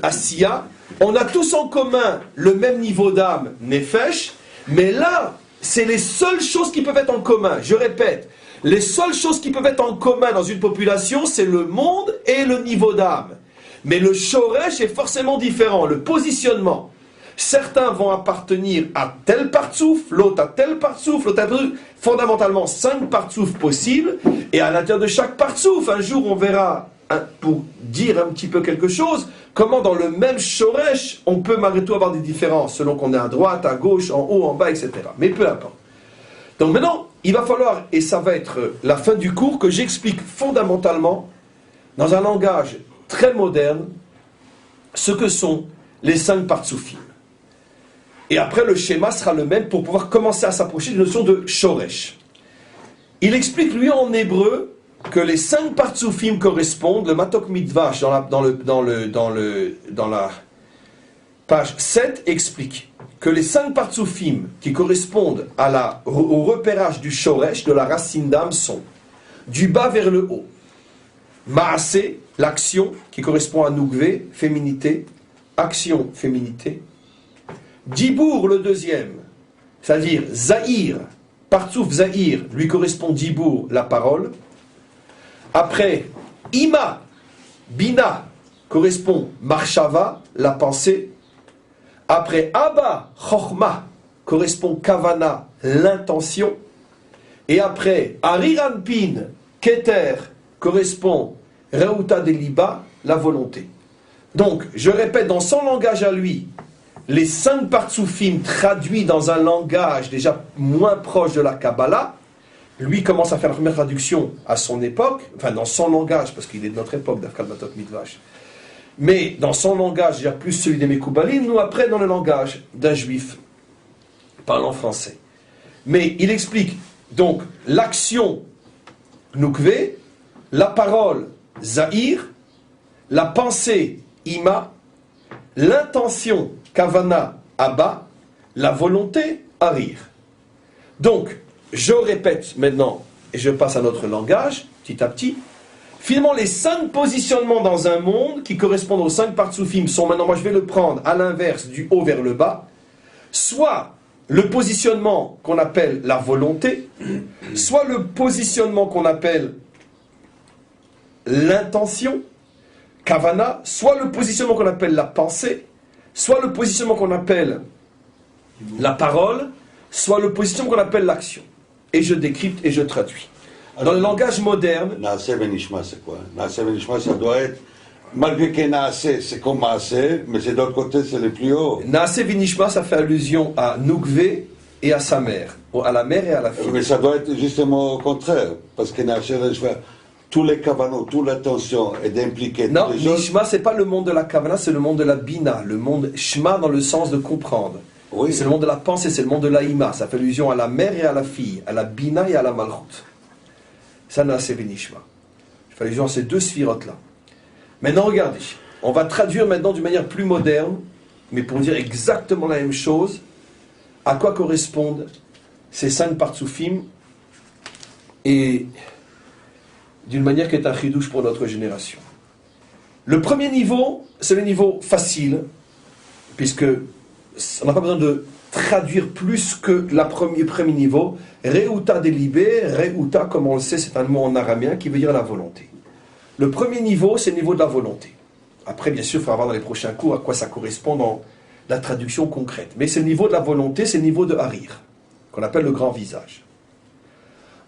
A: Asiya. On a tous en commun le même niveau d'âme, Nefesh. Mais là, c'est les seules choses qui peuvent être en commun. Je répète, les seules choses qui peuvent être en commun dans une population, c'est le monde et le niveau d'âme. Mais le shoresh est forcément différent, le positionnement. Certains vont appartenir à tel partsouf, l'autre à tel partsouf, l'autre à tel... Fondamentalement, 5 partsoufs possibles, et à l'intérieur de chaque partsouf, un jour on verra, pour dire un petit peu quelque chose, comment dans le même shoresh, on peut malgré tout avoir des différences, selon qu'on est à droite, à gauche, en haut, en bas, etc. Mais peu importe. Donc maintenant, il va falloir, et ça va être la fin du cours, que j'explique fondamentalement, dans un langage très moderne, ce que sont les 5 partsoufim. Et après, le schéma sera le même pour pouvoir commencer à s'approcher d'une notion de shoresh. Il explique, lui, en hébreu, que les 5 partsoufim correspondent, le Matok Midvash, dans la page 7, explique que les 5 partsoufim qui correspondent au repérage du shoresh, de la racine d'âme, sont du bas vers le haut. Maasé, l'action, qui correspond à Nougvé, féminité, action, féminité. Dibour, le deuxième, c'est-à-dire Zahir, partsouf Zahir, lui correspond Dibour, la parole. Après, Ima, Bina, correspond Marshava, la pensée. Après, Abba, Chochma, correspond Kavana, l'intention. Et après, Ariranpin, Keter, correspond Reuta Deliba, la volonté. Donc, je répète, dans son langage à lui, les 5 partsoufim traduits dans un langage déjà moins proche de la Kabbalah, lui commence à faire la première traduction à son époque, enfin dans son langage, parce qu'il est de notre époque, d'Afkal Matot Midvash. Mais dans son langage, déjà plus celui des Mekoubalim, nous après dans le langage d'un juif parlant français. Mais il explique donc l'action Noukvé, la parole Zahir, la pensée Ima, l'intention Kavana Abba, la volonté Harir. Donc, je répète maintenant, et je passe à notre langage, petit à petit. Finalement, les 5 positionnements dans un monde qui correspondent aux 5 partsoufim sont maintenant, moi je vais le prendre à l'inverse, du haut vers le bas, soit le positionnement qu'on appelle la volonté, soit le positionnement qu'on appelle l'intention, Kavana, soit le positionnement qu'on appelle la pensée, soit le positionnement qu'on appelle la parole, soit le positionnement qu'on appelle l'action. Et je décrypte et je traduis. Dans le langage moderne...
D: Naaseh Benishma, c'est quoi? Naaseh Benishma, ça doit être... Malgré que Naaseh, c'est comme Maaseh, mais c'est d'autre côté, c'est le plus haut.
A: Naaseh Benishma, ça fait allusion à Nougvé et à sa mère. À la mère et à la fille.
D: Mais ça doit être justement au contraire. Parce que Naaseh Benishma, tous les kavanos, toute l'attention est d'impliquer
A: non,
D: tous les autres.
A: Nishma, c'est pas le monde de la kavana, c'est le monde de la bina. Le monde shma dans le sens de comprendre.
D: Oui.
A: C'est le monde de la pensée, c'est le monde de l'Aïma. Ça fait allusion à la mère et à la fille, à la bina et à la malchut. Ça, Naaseh Benishma. Je fais allusion à ces 2 sphirotes-là. Maintenant, regardez. On va traduire maintenant d'une manière plus moderne, mais pour dire exactement la même chose, à quoi correspondent ces 5 partsoufim, et d'une manière qui est un chidouche pour notre génération. Le premier niveau, c'est le niveau facile, puisque on n'a pas besoin de traduire plus que le premier niveau. Reuta Delibé, Reuta, comme on le sait, c'est un mot en araméen qui veut dire la volonté. Le premier niveau, c'est le niveau de la volonté. Après, bien sûr, il faudra voir dans les prochains cours à quoi ça correspond dans la traduction concrète. Mais c'est le niveau de la volonté, c'est le niveau de Harir, qu'on appelle le grand visage.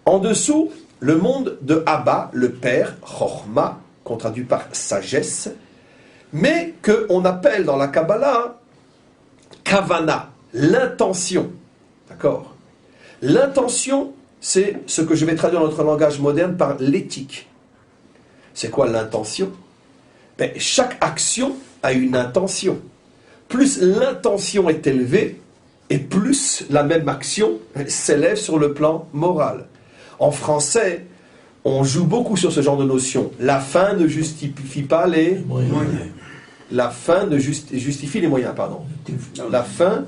A: En dessous, le monde de Abba, le père, Chochma, qu'on traduit par sagesse, mais qu'on appelle dans la Kabbalah Kavana, l'intention. D'accord? L'intention, c'est ce que je vais traduire dans notre langage moderne par l'éthique. C'est quoi l'intention? Ben, chaque action a une intention. Plus l'intention est élevée, et plus la même action s'élève sur le plan moral. En français, on joue beaucoup sur ce genre de notion. La fin ne justifie pas les moyens. La fin ne justifie les moyens, pardon. La fin...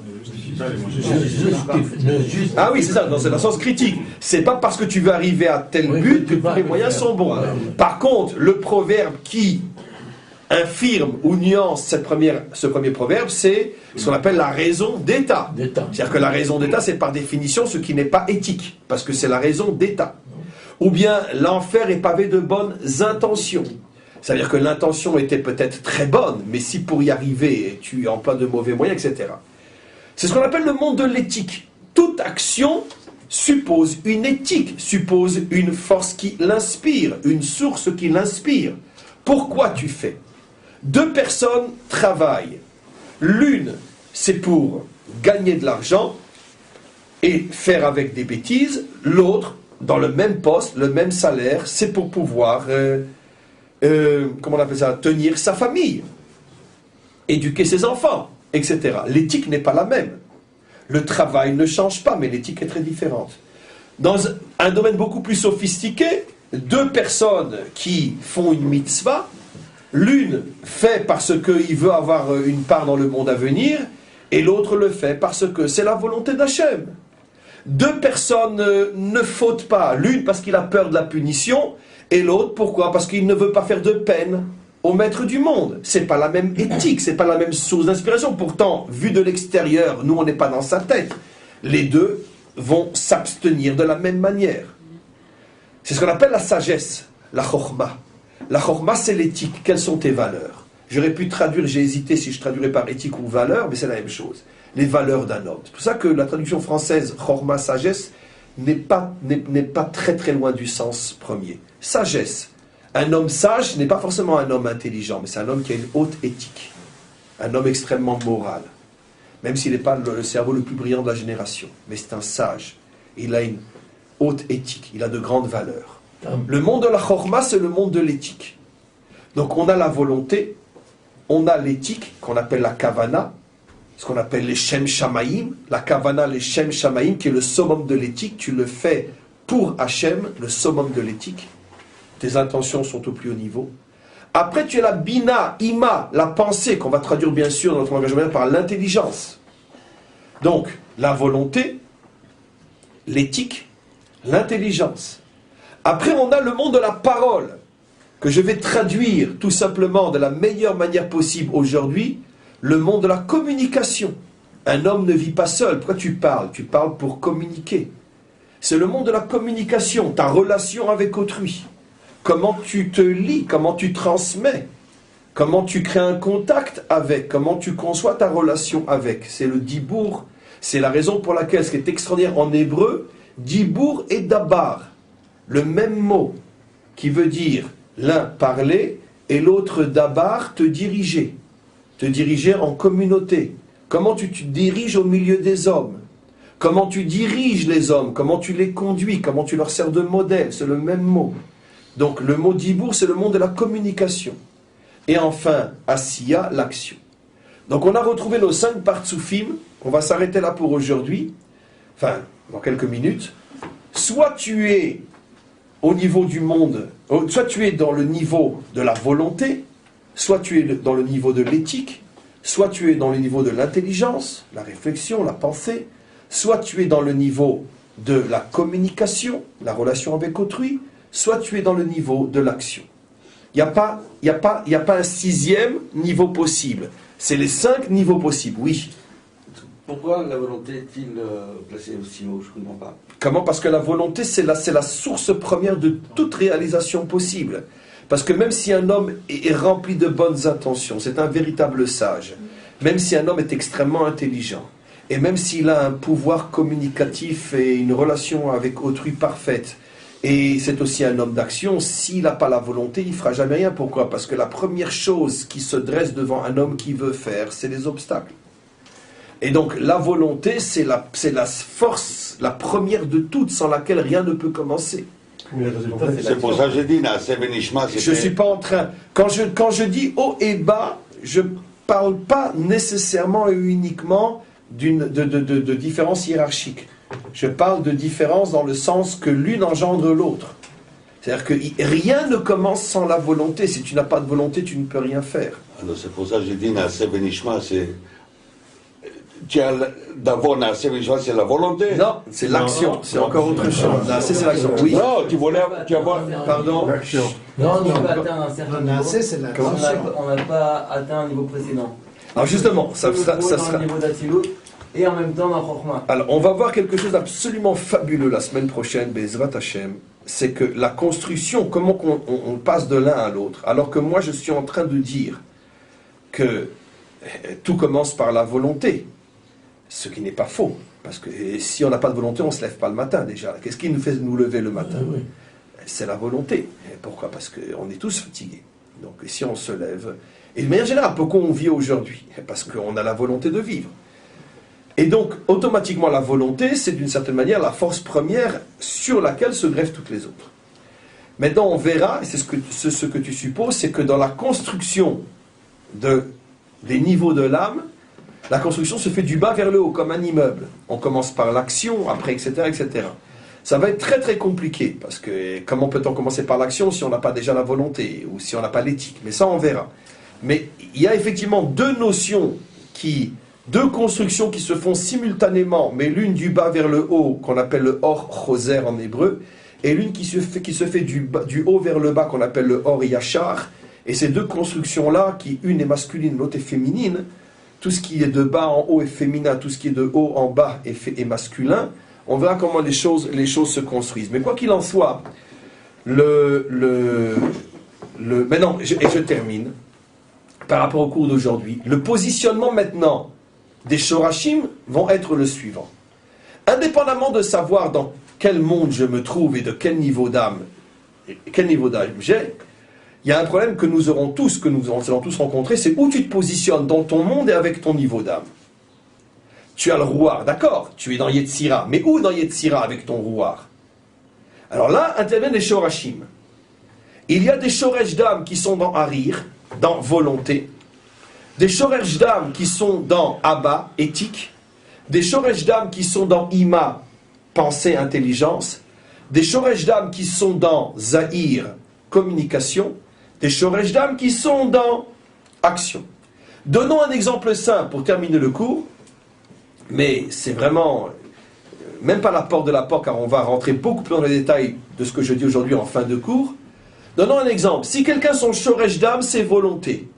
A: Ah oui, c'est ça, dans le sens critique. C'est pas parce que tu veux arriver à tel but que tous les moyens sont bons. Par contre, le proverbe qui infirme ou nuance ce premier proverbe, c'est ce qu'on appelle la raison d'État. C'est-à-dire que la raison d'État, c'est par définition ce qui n'est pas éthique, parce que c'est la raison d'État. Ou bien l'enfer est pavé de bonnes intentions. C'est-à-dire que l'intention était peut-être très bonne, mais si pour y arriver, tu emploies de mauvais moyens, etc. C'est ce qu'on appelle le monde de l'éthique. Toute action suppose une éthique, suppose une force qui l'inspire, une source qui l'inspire. Pourquoi tu fais ? Deux personnes travaillent. L'une, c'est pour gagner de l'argent et faire avec des bêtises. L'autre, dans le même poste, le même salaire, c'est pour pouvoir, comment on appelle ça, tenir sa famille, éduquer ses enfants, etc. L'éthique n'est pas la même. Le travail ne change pas, mais l'éthique est très différente. Dans un domaine beaucoup plus sophistiqué, deux personnes qui font une mitzvah, l'une fait parce qu'il veut avoir une part dans le monde à venir, et l'autre le fait parce que c'est la volonté d'Hachem. Deux personnes ne fautent pas, l'une parce qu'il a peur de la punition, et l'autre pourquoi ? Parce qu'il ne veut pas faire de peine au maître du monde. C'est pas la même éthique, c'est pas la même source d'inspiration. Pourtant, vu de l'extérieur, nous on n'est pas dans sa tête. Les deux vont s'abstenir de la même manière. C'est ce qu'on appelle la sagesse, la chokhmah. La chokhmah, c'est l'éthique. Quelles sont tes valeurs ? J'aurais pu traduire, j'ai hésité si je traduirais par éthique ou valeur, mais c'est la même chose. Les valeurs d'un homme. C'est pour ça que la traduction française, chokhmah, sagesse, n'est pas très très loin du sens premier. Sagesse. Un homme sage n'est pas forcément un homme intelligent, mais c'est un homme qui a une haute éthique. Un homme extrêmement moral. Même s'il n'est pas le cerveau le plus brillant de la génération. Mais c'est un sage. Il a une haute éthique. Il a de grandes valeurs. Le monde de la chokhmah, c'est le monde de l'éthique. Donc on a la volonté, on a l'éthique, qu'on appelle la kavana, ce qu'on appelle les shem shamaïm. La kavana, les shem shamaïm, qui est le summum de l'éthique. Tu le fais pour Hachem, le summum de l'éthique. Tes intentions sont au plus haut niveau. Après, tu as la bina, ima, la pensée, qu'on va traduire bien sûr dans notre langage moderne par l'intelligence. Donc, la volonté, l'éthique, l'intelligence. Après, on a le monde de la parole, que je vais traduire tout simplement de la meilleure manière possible aujourd'hui, le monde de la communication. Un homme ne vit pas seul. Pourquoi tu parles ? Tu parles pour communiquer. C'est le monde de la communication, ta relation avec autrui. Comment tu te lis, comment tu transmets, comment tu crées un contact avec, comment tu conçois ta relation avec. C'est le dibour, c'est la raison pour laquelle, ce qui est extraordinaire en hébreu, dibour et dabar, le même mot, qui veut dire l'un parler et l'autre dabar te diriger en communauté. Comment tu te diriges au milieu des hommes, comment tu diriges les hommes, comment tu les conduis, comment tu leur sers de modèle, c'est le même mot. Donc le mot dibour, c'est le monde de la communication. Et enfin, asiya, l'action. Donc on a retrouvé nos 5 partsoufim. On va s'arrêter là pour aujourd'hui. Enfin, dans quelques minutes. Soit tu es au niveau du monde, soit tu es dans le niveau de la volonté, soit tu es dans le niveau de l'éthique, soit tu es dans le niveau de l'intelligence, la réflexion, la pensée, soit tu es dans le niveau de la communication, la relation avec autrui, soit tu es dans le niveau de l'action. Il n'y a pas un 6e niveau possible. C'est les 5 niveaux possibles, oui.
B: Pourquoi la volonté est-il placée aussi haut ? Je ne comprends pas.
A: Comment ? Parce que la volonté, c'est la source première de toute réalisation possible. Parce que même si un homme est rempli de bonnes intentions, c'est un véritable sage, même si un homme est extrêmement intelligent, et même s'il a un pouvoir communicatif et une relation avec autrui parfaite, et c'est aussi un homme d'action, s'il n'a pas la volonté, il ne fera jamais rien. Pourquoi ? Parce que la première chose qui se dresse devant un homme qui veut faire, c'est les obstacles. Et donc la volonté, c'est la force, la première de toutes, sans laquelle rien ne peut commencer.
C: Mais les résultats,
D: C'est pour ça que j'ai dit, Naaseh Benishma,
A: Je ne suis pas en train... Quand je dis haut et bas, je ne parle pas nécessairement et uniquement de différence hiérarchique. Je parle de différence dans le sens que l'une engendre l'autre. C'est-à-dire que rien ne commence sans la volonté. Si tu n'as pas de volonté, tu ne peux rien faire.
D: Alors c'est pour ça que j'ai dit Naaseh Benishma, c'est... D'abord, Naaseh Benishma, c'est la volonté.
A: Non, c'est l'action. C'est encore autre chose. C'est l'action. Oui.
D: Non, tu voulais... Tu vas voir...
A: Pardon.
C: l'action.
G: Non, on n'a pas atteint un certain niveau.
E: c'est la
G: On n'a pas atteint un niveau précédent.
A: Alors justement, ça
G: Dans
A: sera...
G: le niveau d'Atilut et en même temps dans Chokhmah.
A: Alors, on va voir quelque chose d'absolument fabuleux la semaine prochaine, Bezrat Hashem. C'est que la construction, comment on passe de l'un à l'autre, alors que moi je suis en train de dire que tout commence par la volonté, ce qui n'est pas faux, parce que si on n'a pas de volonté, on ne se lève pas le matin déjà. Qu'est-ce qui nous fait nous lever le matin? C'est la volonté. Et pourquoi? Parce qu'on est tous fatigués. Donc si on se lève, et de manière générale, pourquoi on vit aujourd'hui? Parce qu'on a la volonté de vivre. Et donc, automatiquement, la volonté, c'est d'une certaine manière la force première sur laquelle se greffent toutes les autres. Maintenant, on verra, et c'est ce que tu supposes, c'est que dans la construction des niveaux de l'âme, la construction se fait du bas vers le haut, comme un immeuble. On commence par l'action, après, etc., etc. Ça va être très très compliqué, parce que comment peut-on commencer par l'action si on n'a pas déjà la volonté, ou si on n'a pas l'éthique? Mais ça, on verra. Mais il y a effectivement deux constructions qui se font simultanément, mais l'une du bas vers le haut, qu'on appelle le Or Choser en hébreu, et l'une qui se fait du haut vers le bas, qu'on appelle le Or Yachar. Et ces deux constructions-là, qui une est masculine, l'autre est féminine, tout ce qui est de bas en haut est féminin, tout ce qui est de haut en bas est masculin. On verra comment les choses se construisent. Mais quoi qu'il en soit, maintenant, et je termine, par rapport au cours d'aujourd'hui, le positionnement maintenant des Shorashim vont être le suivant. Indépendamment de savoir dans quel monde je me trouve et de quel niveau d'âme j'ai, il y a un problème que nous allons tous rencontrer, c'est où tu te positionnes dans ton monde et avec ton niveau d'âme. Tu as le rouar, d'accord, tu es dans Yetzira, mais où dans Yetzira avec ton rouar? Alors là, interviennent les Shorashim. Il y a des Shoresh d'âme qui sont dans Harir, dans volonté, des Shoresh d'âme qui sont dans Abba, éthique, des Shoresh d'âme qui sont dans Ima, pensée, intelligence, des Shoresh d'âme qui sont dans Zahir, communication, des Shoresh d'âme qui sont dans action. Donnons un exemple simple pour terminer le cours, mais c'est vraiment, même pas la porte de la porte, car on va rentrer beaucoup plus dans les détails de ce que je dis aujourd'hui en fin de cours. Donnons un exemple. Si quelqu'un, son Shoresh d'âme, c'est volonté,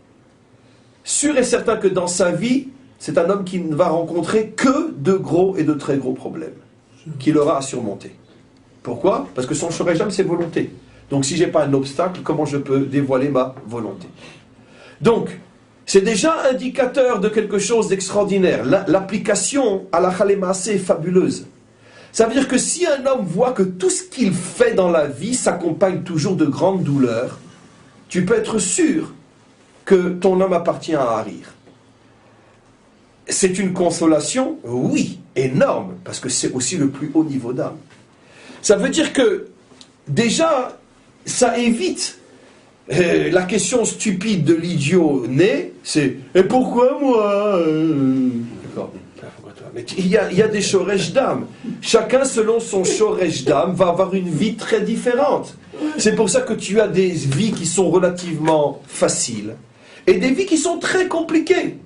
A: sûr et certain que dans sa vie, c'est un homme qui ne va rencontrer que de gros et de très gros problèmes, qu'il aura à surmonter. Pourquoi? Parce que son Shoresh d'âme, c'est volonté. Donc si je n'ai pas un obstacle, comment je peux dévoiler ma volonté? Donc, c'est déjà indicateur de quelque chose d'extraordinaire. L'application à la Chalémaase est fabuleuse. Ça veut dire que si un homme voit que tout ce qu'il fait dans la vie s'accompagne toujours de grandes douleurs, tu peux être sûr que ton homme appartient à Harir. C'est une consolation, oui, énorme, parce que c'est aussi le plus haut niveau d'âme. Ça veut dire que, déjà, ça évite la question stupide de l'idiot né, c'est « Et pourquoi moi ?» Mais il y a des shoresh d'âme. Chacun, selon son shoresh d'âme, va avoir une vie très différente. C'est pour ça que tu as des vies qui sont relativement faciles et des vies qui sont très compliquées.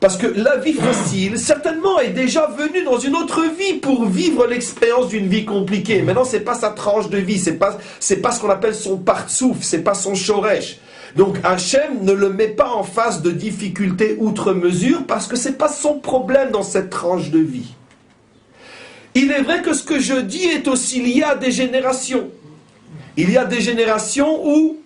A: Parce que la vie facile, certainement, est déjà venue dans une autre vie pour vivre l'expérience d'une vie compliquée. Maintenant, c'est pas sa tranche de vie, c'est pas ce qu'on appelle son partsouf, c'est pas son shoresh. Donc Hachem ne le met pas en face de difficultés outre mesure parce que c'est pas son problème dans cette tranche de vie. Il est vrai que ce que je dis est aussi lié à des générations. Il y a des générations où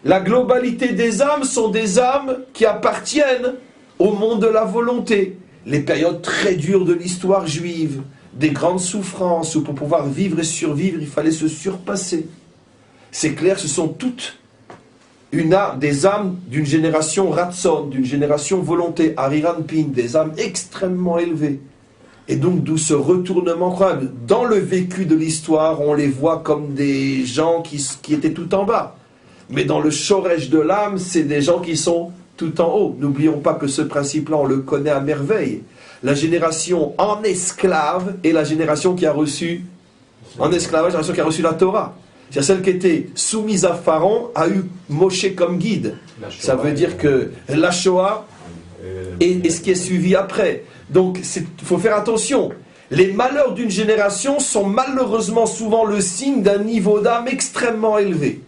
A: la globalité des âmes sont des âmes qui appartiennent au monde de la volonté. Les périodes très dures de l'histoire juive, des grandes souffrances où pour pouvoir vivre et survivre, il fallait se surpasser. C'est clair, ce sont toutes des âmes d'une génération Ratson, d'une génération volonté, Hariranpin, des âmes extrêmement élevées. Et donc d'où ce retournement incroyable. Dans le vécu de l'histoire, on les voit comme des gens qui étaient tout en bas. Mais dans le shoresh de l'âme, c'est des gens qui sont tout en haut. N'oublions pas que ce principe-là, on le connaît à merveille. La génération en esclave est la génération qui a reçu, en esclavage, la génération qui a reçu la Torah. C'est celle qui était soumise à Pharaon, a eu Moshe comme guide. Ça veut dire que la Shoah et ce qui est suivi après. Donc, il faut faire attention. Les malheurs d'une génération sont malheureusement souvent le signe d'un niveau d'âme extrêmement élevé.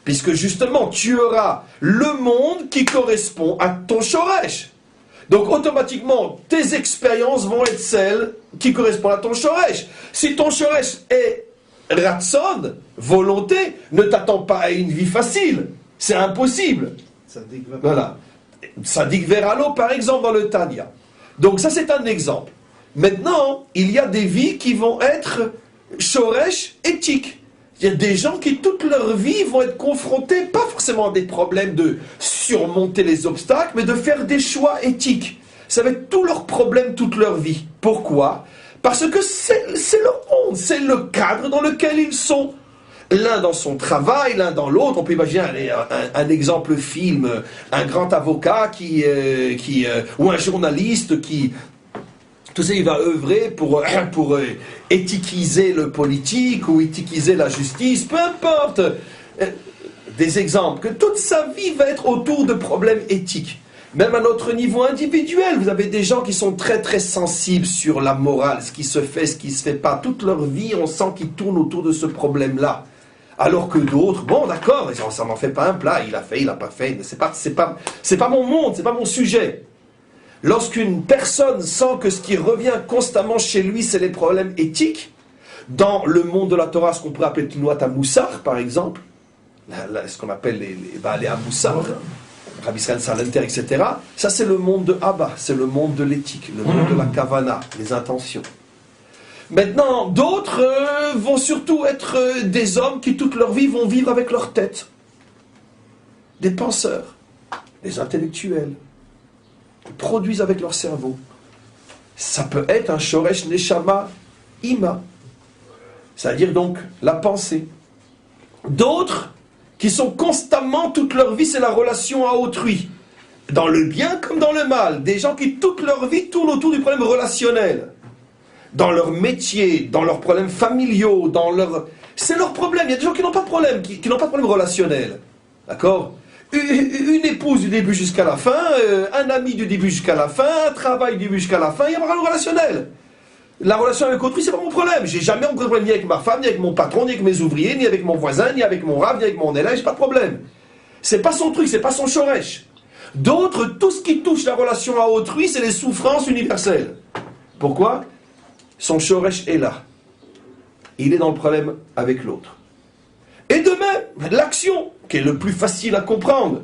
A: Puisque justement, tu auras le monde qui correspond à ton shoresh. Donc, automatiquement, tes expériences vont être celles qui correspondent à ton shoresh. Si ton shoresh est ratson, volonté, ne t'attends pas à une vie facile. C'est impossible. Voilà. Sadik Veralo, par exemple, dans le Tanya. Donc ça, c'est un exemple. Maintenant, il y a des vies qui vont être shoresh éthiques. Il y a des gens qui, toute leur vie, vont être confrontés, pas forcément à des problèmes de surmonter les obstacles, mais de faire des choix éthiques. Ça va être tous leurs problèmes, toute leur vie. Pourquoi ? Parce que c'est leur monde, c'est le cadre dans lequel ils sont. L'un dans son travail, l'un dans l'autre. On peut imaginer un exemple film, un grand avocat ou un journaliste qui, tout ça, il va œuvrer pour éthiquiser le politique ou éthiquiser la justice, peu importe. Des exemples, que toute sa vie va être autour de problèmes éthiques. Même à notre niveau individuel, vous avez des gens qui sont très très sensibles sur la morale, ce qui se fait, ce qui ne se fait pas. Toute leur vie, on sent qu'ils tournent autour de ce problème-là. Alors que d'autres, bon d'accord, ça n'en fait pas un plat, il a fait, il n'a pas fait, c'est pas mon monde, c'est pas mon sujet. Lorsqu'une personne sent que ce qui revient constamment chez lui, c'est les problèmes éthiques, dans le monde de la Torah, ce qu'on pourrait appeler Tnuat HaMussar, par exemple, ce qu'on appelle les HaMussar, Rabbi Israël Salenter, etc., ça c'est le monde de Abba, c'est le monde de l'éthique, le monde de la Kavana, les intentions. Maintenant, d'autres vont surtout être des hommes qui toute leur vie vont vivre avec leur tête. Des penseurs, des intellectuels, qui produisent avec leur cerveau. Ça peut être un shoresh neshama ima, c'est-à-dire donc la pensée. D'autres qui sont constamment, toute leur vie, c'est la relation à autrui. Dans le bien comme dans le mal. Des gens qui toute leur vie tournent autour du problème relationnel. Dans leur métier, dans leurs problèmes familiaux, c'est leur problème. Il y a des gens qui n'ont pas de problème, qui n'ont pas de problème relationnel. D'accord ? Une épouse du début jusqu'à la fin, un ami du début jusqu'à la fin, un travail du début jusqu'à la fin, il y a pas de relationnel. La relation avec autrui, c'est pas mon problème. J'ai jamais de problème ni avec ma femme, ni avec mon patron, ni avec mes ouvriers, ni avec mon voisin, ni avec mon rab, ni avec mon élève, j'ai pas de problème. C'est pas son truc, c'est pas son shoresh. D'autres, tout ce qui touche la relation à autrui, c'est les souffrances universelles. Pourquoi ? Son shoresh est là. Il est dans le problème avec l'autre. Et de même, l'action, qui est le plus facile à comprendre.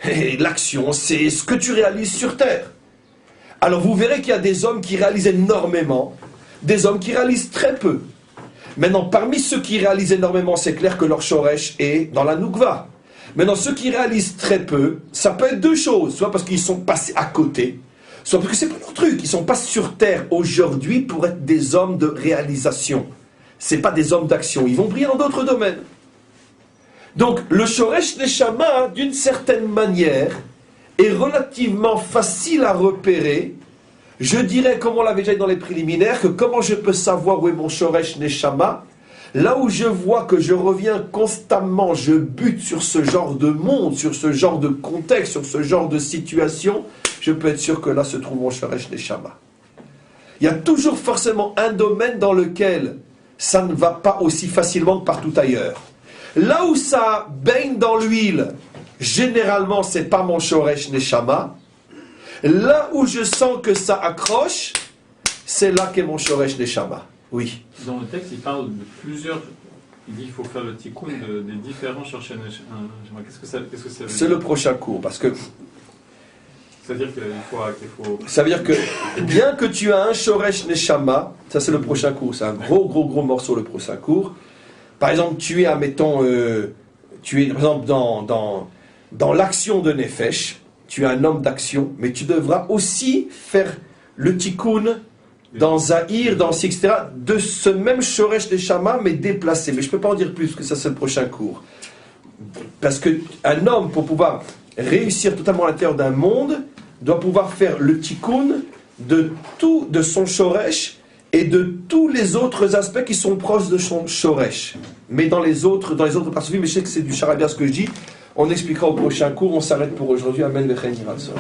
A: Et l'action, c'est ce que tu réalises sur Terre. Alors vous verrez qu'il y a des hommes qui réalisent énormément, des hommes qui réalisent très peu. Maintenant, parmi ceux qui réalisent énormément, c'est clair que leur shoresh est dans la Noukva. Maintenant, ceux qui réalisent très peu, ça peut être deux choses. Soit parce qu'ils sont passés à côté, soit parce que c'est pas leur truc. Ils sont pas sur Terre aujourd'hui pour être des hommes de réalisation. C'est pas des hommes d'action. Ils vont briller dans d'autres domaines. Donc, le shoresh neshama, d'une certaine manière, est relativement facile à repérer. Je dirais, comme on l'avait déjà dit dans les préliminaires, que comment je peux savoir où est mon shoresh neshama? Là où je vois que je reviens constamment, je bute sur ce genre de monde, sur ce genre de contexte, sur ce genre de situation, je peux être sûr que là se trouve mon shoresh neshama. Il y a toujours forcément un domaine dans lequel ça ne va pas aussi facilement que partout ailleurs. Là où ça baigne dans l'huile, généralement, c'est pas mon shoresh neshama. Là où je sens que ça accroche, c'est là qu'est mon shoresh neshama. Oui.
F: Dans le texte, il parle de plusieurs. Il dit qu'il faut faire le tikkun des différents shoresh neshama. Qu'est-ce que ça veut dire ?
A: C'est le prochain cours, parce que.
F: C'est-à-dire qu'il faut.
A: Ça veut dire que, bien que tu as un shoresh neshama, ça c'est le prochain cours, c'est un gros morceau le prochain cours. Par exemple, tu es, admettons, tu es, par exemple, dans l'action de Nefesh, tu es un homme d'action, mais tu devras aussi faire le tikkun dans Zahir, dans Si, etc., de ce même Shoresh Neshama, mais déplacé. Mais je ne peux pas en dire plus, que ça c'est le prochain cours. Parce qu'un homme, pour pouvoir réussir totalement à l'intérieur d'un monde, doit pouvoir faire le tikkun de tout, de son Shoresh, et de tous les autres aspects qui sont proches de son Shoresh. Mais dans les autres parties, mais je sais que c'est du charabia ce que je dis, on expliquera au prochain cours, on s'arrête pour aujourd'hui. Amen, Vechen Yiratzon.